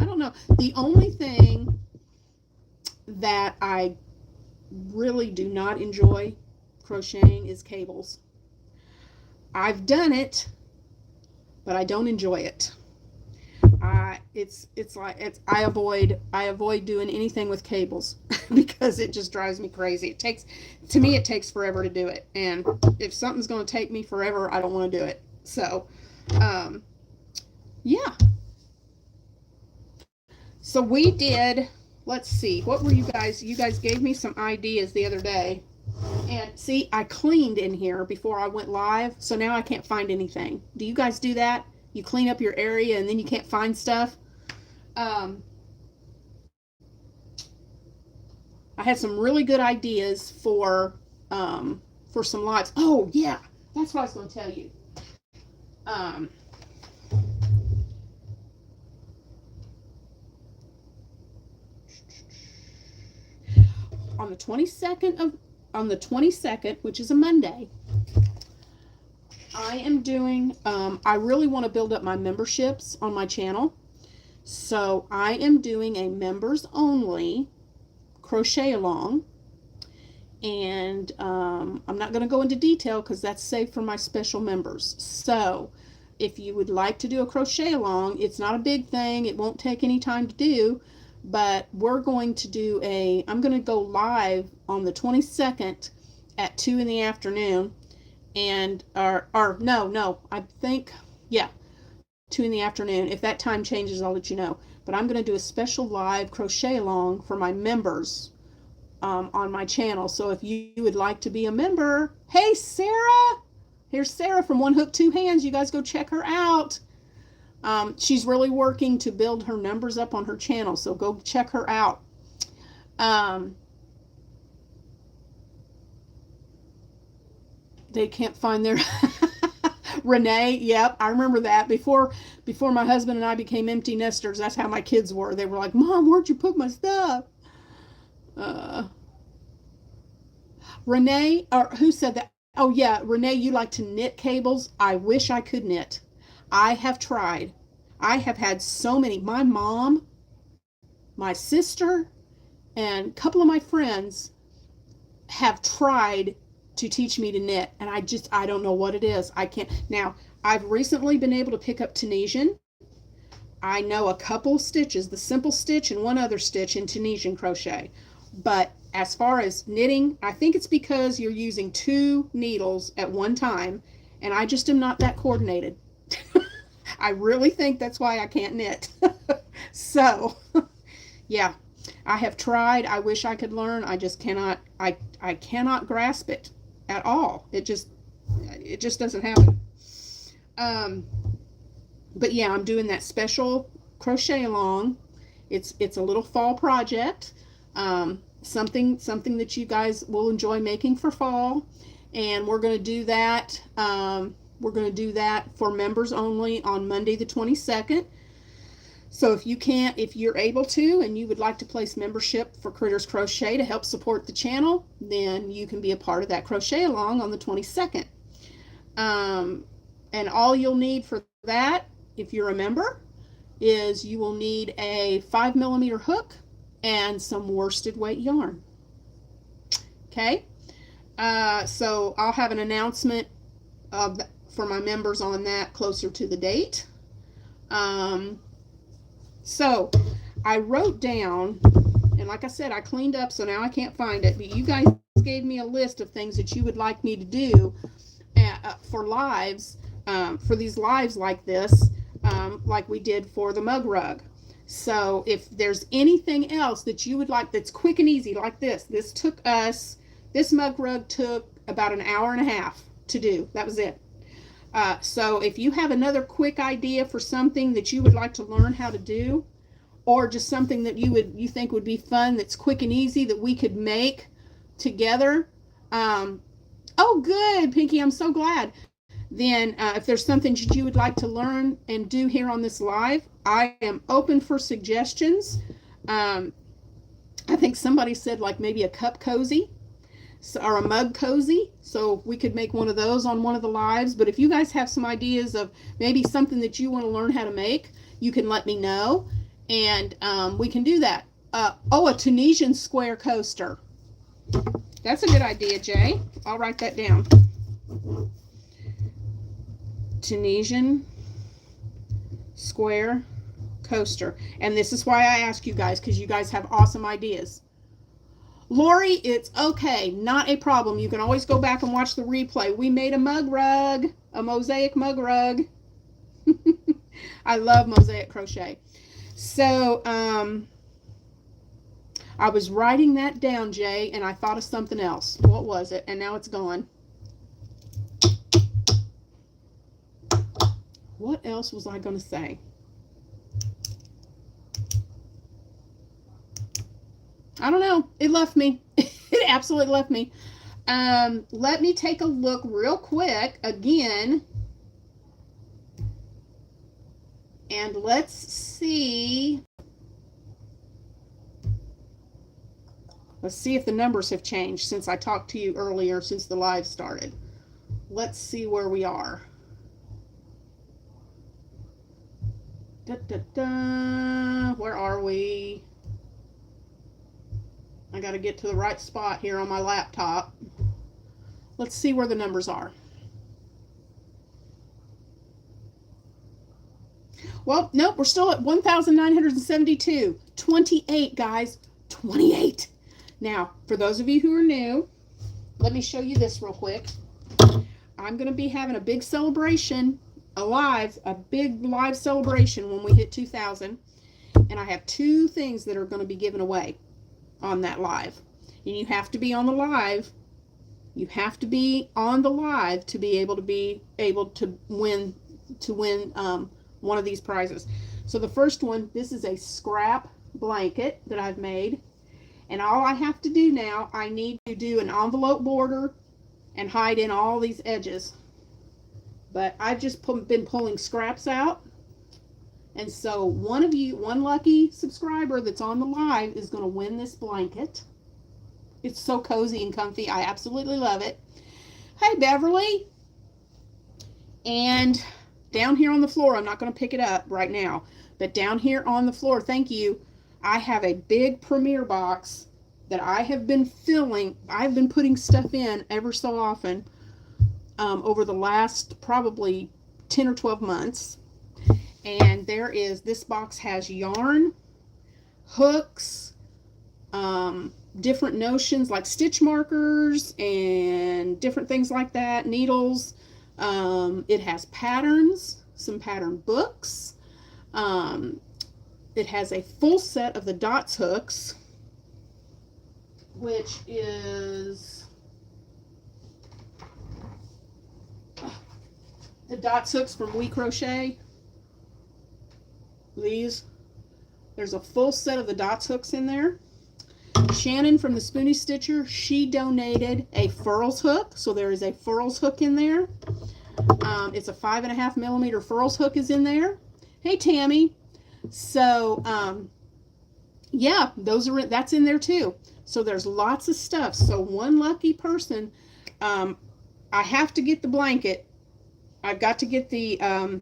don't know. The only thing that I really do not enjoy crocheting is cables. I've done it, but I don't enjoy it. I avoid doing anything with cables because it just drives me crazy. It takes forever to do it, and if something's going to take me forever, I don't want to do it. So, yeah. So we did. Let's see. What were you guys? You guys gave me some ideas the other day, and see, I cleaned in here before I went live, so now I can't find anything. Do you guys do that? You clean up your area and then you can't find stuff. I had some really good ideas for some lives. Oh yeah, that's what I was going to tell you. On the 22nd, which is a Monday, I am doing, I really want to build up my memberships on my channel. So I am doing a members only crochet along. And I'm not going to go into detail because that's saved for my special members. So if you would like to do a crochet along, it's not a big thing. It won't take any time to do. But we're going to do I'm going to go live on the 22nd at 2 in the afternoon. And no, I think, yeah, 2 in the afternoon. If that time changes, I'll let you know. But I'm going to do a special live crochet along for my members on my channel. So if you would like to be a member, hey Sarah, here's Sarah from One Hook Two Hands. You guys go check her out. She's really working to build her numbers up on her channel, so go check her out. They can't find their Renee. Yep, I remember that. Before my husband and I became empty nesters, that's how my kids were. They were like, Mom, where'd you put my stuff? Renee, or who said that? Oh yeah, Renee, you like to knit cables? I wish I could knit. I have tried. I have had so many. My mom, my sister, and a couple of my friends have tried to teach me to knit, and I don't know what it is. I can't. Now, I've recently been able to pick up Tunisian. I know a couple stitches, the simple stitch and one other stitch in Tunisian crochet. But as far as knitting, I think it's because you're using 2 needles at one time, and I just am not that coordinated. I really think that's why I can't knit. So, yeah, I have tried. I wish I could learn. I just cannot. I cannot grasp it at all. It just doesn't happen. But yeah, I'm doing that special crochet along. It's a little fall project. Something that you guys will enjoy making for fall, and we're going to do that. We're going to do that for members only on Monday the 22nd. So if you're able to, and you would like to place membership for Critters Crochet to help support the channel, then you can be a part of that crochet along on the 22nd. And all you'll need for that, if you're a member, is you will need a 5mm hook and some worsted weight yarn. Okay, so I'll have an announcement for my members on that closer to the date. So I wrote down, and like I said, I cleaned up, so now I can't find it, but you guys gave me a list of things that you would like me to do for lives, for these lives like this, like we did for the mug rug. So if there's anything else that you would like that's quick and easy like this mug rug took about an hour and a half to do. That was it. So if you have another quick idea for something that you would like to learn how to do, or just something that you think would be fun, that's quick and easy, that we could make together. Oh, good, Pinky, I'm so glad. Then if there's something that you would like to learn and do here on this live, I am open for suggestions. I think somebody said like maybe a cup cozy. Or a mug cozy, so we could make one of those on one of the lives. But if you guys have some ideas of maybe something that you want to learn how to make, you can let me know, And we can do that. Oh, a Tunisian square coaster. That's a good idea, Jay. I'll write that down. Tunisian square coaster. And this is why I ask you guys, because you guys have awesome ideas. Lori, it's okay. Not a problem. You can always go back and watch the replay. We made a mug rug, a mosaic mug rug. I love mosaic crochet. So, I was writing that down, Jay, and I thought of something else. What was it? And now it's gone. What else was I going to say? I don't know. It left me. It absolutely left me. Let me take a look real quick again. And let's see. Let's see if the numbers have changed since I talked to you earlier, since the live started. Let's see where we are. Da, da, da. Where are we? I got to get to the right spot here on my laptop. Let's see where the numbers are. Well, nope, we're still at 1,972. 28, guys. 28. Now, for those of you who are new, let me show you this real quick. I'm going to be having a big celebration, a big live celebration when we hit 2,000. And I have 2 things that are going to be given away on that live. And you have to be on the live. You have to be on the live to be able to win one of these prizes. So the first one, this is a scrap blanket that I've made. And all I have to do now, I need to do an envelope border and hide in all these edges. But I've just been pulling scraps out. And so one lucky subscriber that's on the live is going to win this blanket. It's so cozy and comfy. I absolutely love it. Hey, Beverly. And down here on the floor, I'm not going to pick it up right now, but down here on the floor, thank you, I have a big Premier box that I have been filling. I've been putting stuff in ever so often over the last probably 10 or 12 months. And this box has yarn, hooks, different notions like stitch markers and different things like that, needles. It has patterns, some pattern books. It has a full set of the dots hooks, which is the dots hooks from We Crochet. There's a full set of the dots hooks in there. Shannon from the Spoony Stitcher, she donated a furls hook, so there is a furls hook in there. It's a 5.5 millimeter furls hook is in there. Hey, Tammy. So yeah, that's in there too. So there's lots of stuff. So one lucky person, I have to get the blanket. I've got to get the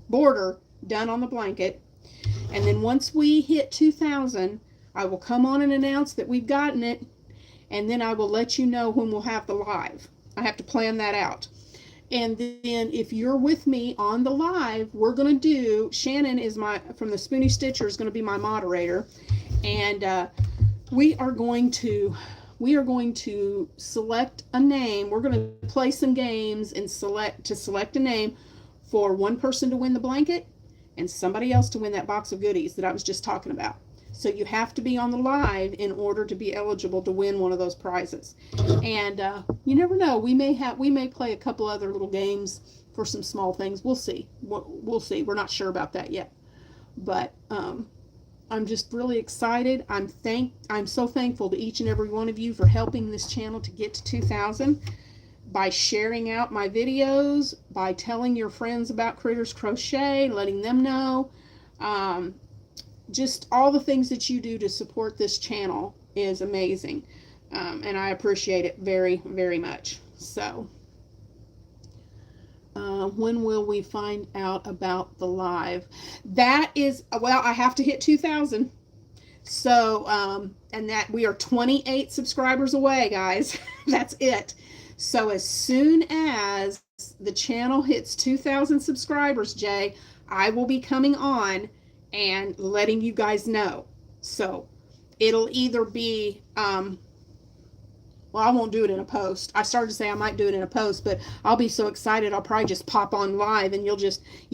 border done on the blanket, and then once we hit 2,000, I will come on and announce that we've gotten it, and then I will let you know when we'll have the live. I have to plan that out. And then if you're with me on the live, we're going to do, Shannon from the Spoony Stitcher is going to be my moderator, and we are going to select a name. We're going to play some games and select a name for one person to win the blanket and somebody else to win that box of goodies that I was just talking about. So you have to be on the live in order to be eligible to win one of those prizes. And you never know, we may play a couple other little games for some small things. We'll see. We'll see. We're not sure about that yet. But I'm just really excited. I'm so thankful to each and every one of you for helping this channel to get to 2,000 by sharing out my videos, by telling your friends about Critters Crochet, letting them know. Just all the things that you do to support this channel is amazing. And I appreciate it very, very much. So, When will we find out about the live? That is, well, I have to hit 2,000. So, and that we are 28 subscribers away, guys. That's it. So as soon as the channel hits 2,000 subscribers, Jay, I will be coming on and letting you guys know. So it'll either be, well, I won't do it in a post. I started to say I might do it in a post, but I'll be so excited I'll probably just pop on live, and you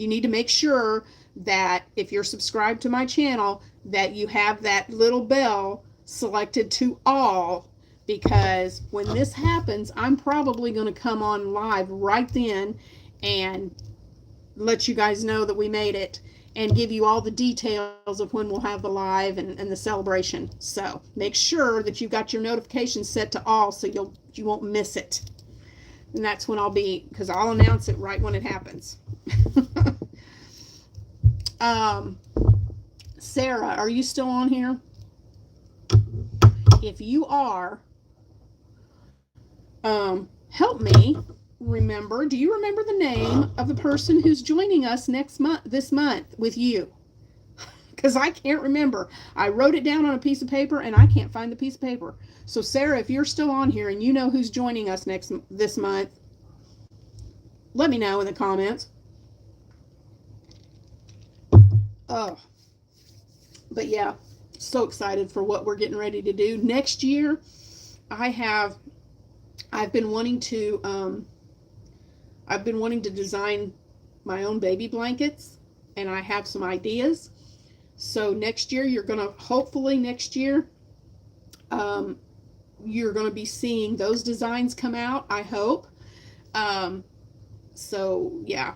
need to make sure that if you're subscribed to my channel that you have that little bell selected to all, because when this happens, I'm probably going to come on live right then and let you guys know that we made it and give you all the details of when we'll have the live and the celebration. So make sure that you've got your notifications set to all so you won't miss it. And that's when I'll be, because I'll announce it right when it happens. Sarah, are you still on here? If you are, help me remember. Do you remember the name of the person who's joining us this month with you? Because I can't remember. I wrote it down on a piece of paper and I can't find the piece of paper. So Sarah, if you're still on here and you know who's joining us this month, let me know in the comments. Oh, but yeah, so excited for what we're getting ready to do next year. I've been wanting to design my own baby blankets, and I have some ideas. So next year, hopefully next year, you're going to be seeing those designs come out, I hope. So yeah,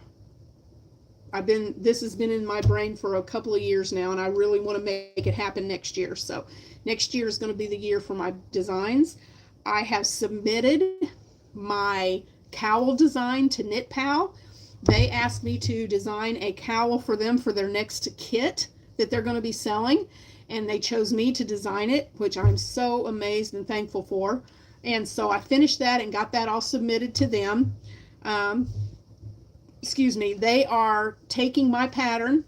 this has been in my brain for a couple of years now, and I really want to make it happen next year. So next year is going to be the year for my designs. I have submitted my cowl design to KnitPal. They asked me to design a cowl for them for their next kit that they're going to be selling, and they chose me to design it, which I'm so amazed and thankful for. And so I finished that and got that all submitted to them. They are taking my pattern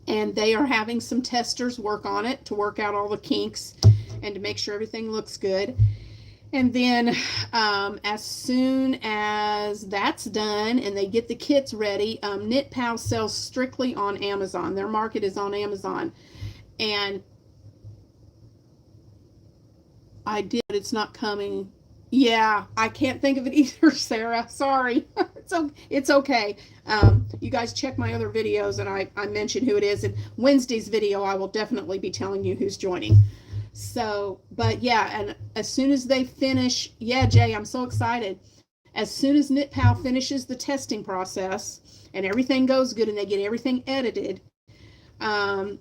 and they are having some testers work on it to work out all the kinks and to make sure everything looks good. And then as soon as that's done and they get the kits ready, KnitPal sells strictly on Amazon. Their market is on Amazon. And I did, it's not coming. Yeah, I can't think of it either, Sarah. Sorry. It's okay. You guys check my other videos and I mention who it is. And Wednesday's video, I will definitely be telling you who's joining. So, but yeah, and as soon as they finish, yeah, Jay, I'm so excited. As soon as KnitPal finishes the testing process and everything goes good and they get everything edited, then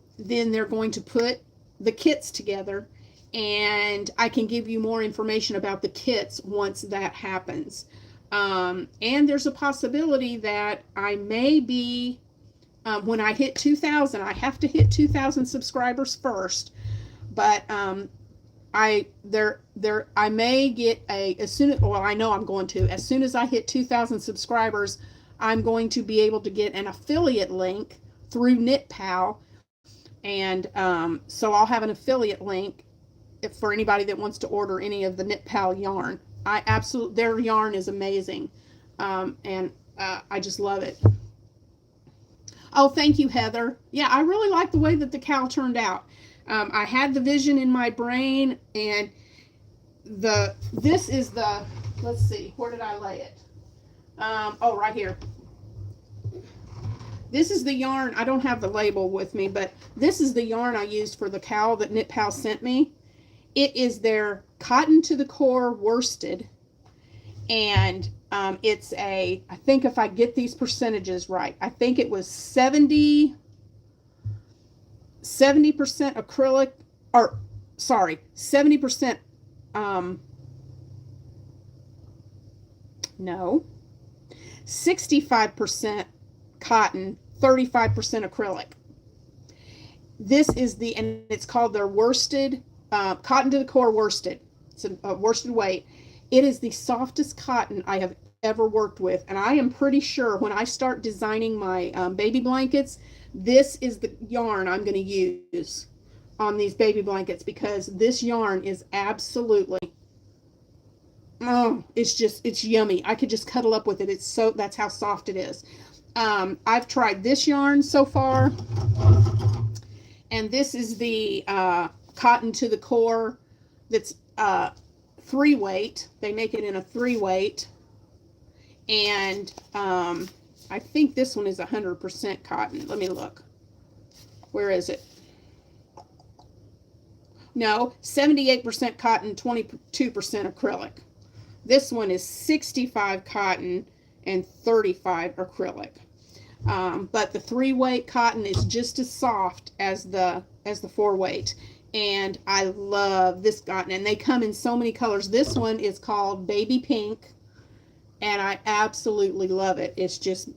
they're going to put the kits together, and I can give you more information about the kits once that happens. And there's a possibility that I may be, when I hit 2,000, I have to hit 2,000 subscribers first. But I may get I know I'm going to, as soon as I hit 2,000 subscribers, I'm going to be able to get an affiliate link through KnitPal. And so I'll have an affiliate link for anybody that wants to order any of the KnitPal yarn. Their yarn is amazing. And I just love it. Oh, thank you, Heather. Yeah, I really like the way that the cowl turned out. I had the vision in my brain, and let's see, where did I lay it? Oh, right here. This is the yarn. I don't have the label with me, but this is the yarn I used for the cowl that KnitPal sent me. It is their cotton to the core worsted, and it's I think if I get these percentages right, I think it was 70% acrylic, or sorry, 70%, no, 65% cotton, 35% acrylic. This is and it's called their worsted, cotton to the core worsted. It's a worsted weight. It is the softest cotton I have ever worked with. And I am pretty sure when I start designing my baby blankets, this is the yarn I'm going to use on these baby blankets, because this yarn is absolutely, oh, it's yummy. I could just cuddle up with it. That's how soft it is. I've tried this yarn so far, and this is the Cotton to the Core that's 3-weight. They make it in a 3-weight, and I think this one is 100% cotton. Let me look. Where is it? No, 78% cotton, 22% acrylic. This one is 65 cotton and 35 acrylic. But the 3-weight cotton is just as soft as the 4-weight. And I love this cotton, and they come in so many colors. This one is called Baby Pink, and I absolutely love it. It's just,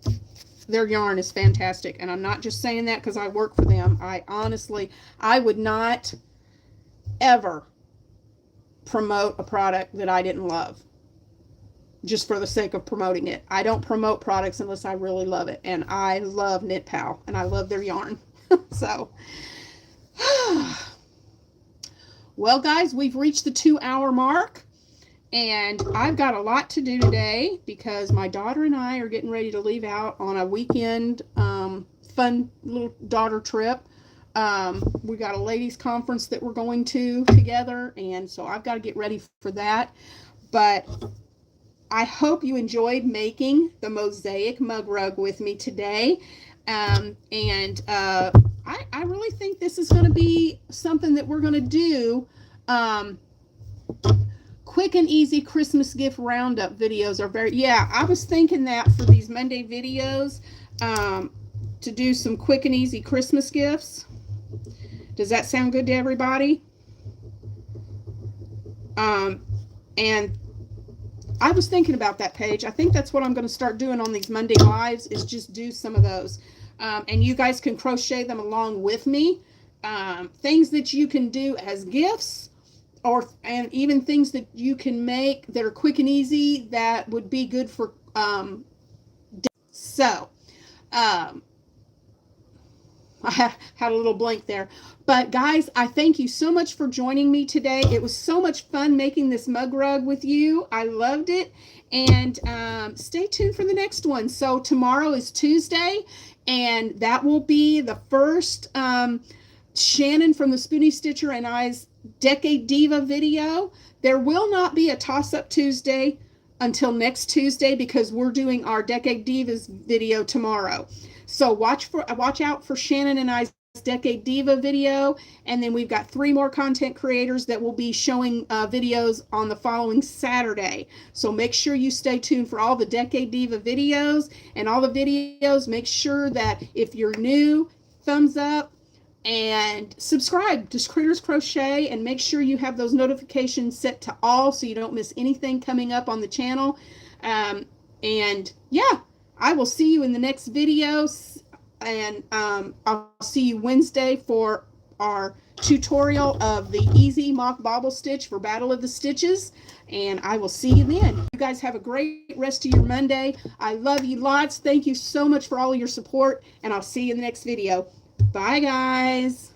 their yarn is fantastic. And I'm not just saying that because I work for them. I would not ever promote a product that I didn't love just for the sake of promoting it. I don't promote products unless I really love it. And I love Knit Pal, and I love their yarn. So, well, guys, we've reached the 2-hour mark. And I've got a lot to do today because my daughter and I are getting ready to leave out on a weekend fun little daughter trip. We got a ladies conference that we're going to together, and so I've got to get ready for that. But I hope you enjoyed making the Mosaic mug rug with me today. I really think this is going to be something that we're going to do. Quick and easy Christmas gift roundup videos are I was thinking that for these Monday videos, to do some quick and easy Christmas gifts. Does that sound good to everybody? And I was thinking about that, Paige. I think that's what I'm going to start doing on these Monday lives, is just do some of those. And you guys can crochet them along with me. Things that you can do as gifts, and even things that you can make that are quick and easy that would be good for I had a little blank there. But guys, I thank you so much for joining me today. It was so much fun making this mug rug with you. I loved it. And stay tuned for the next one. So tomorrow is Tuesday, and that will be the first Shannon from the Spoonie Stitcher and I's Decade Diva video. There will not be a Toss-Up Tuesday until next Tuesday because we're doing our Decade Divas video tomorrow. So watch out for Shannon and I's Decade Diva video, and then we've got 3 more content creators that will be showing videos on the following Saturday. So make sure you stay tuned for all the Decade Diva videos and all the videos. Make sure that if you're new, thumbs up and subscribe to Critters Crochet, and make sure you have those notifications set to all so you don't miss anything coming up on the channel. And yeah, I will see you in the next video, and I'll see you Wednesday for our tutorial of the easy mock bobble stitch for Battle of the Stitches, and I will see you then. You guys have a great rest of your Monday. I love you lots. Thank you so much for all of your support, and I'll see you in the next video. Bye, guys.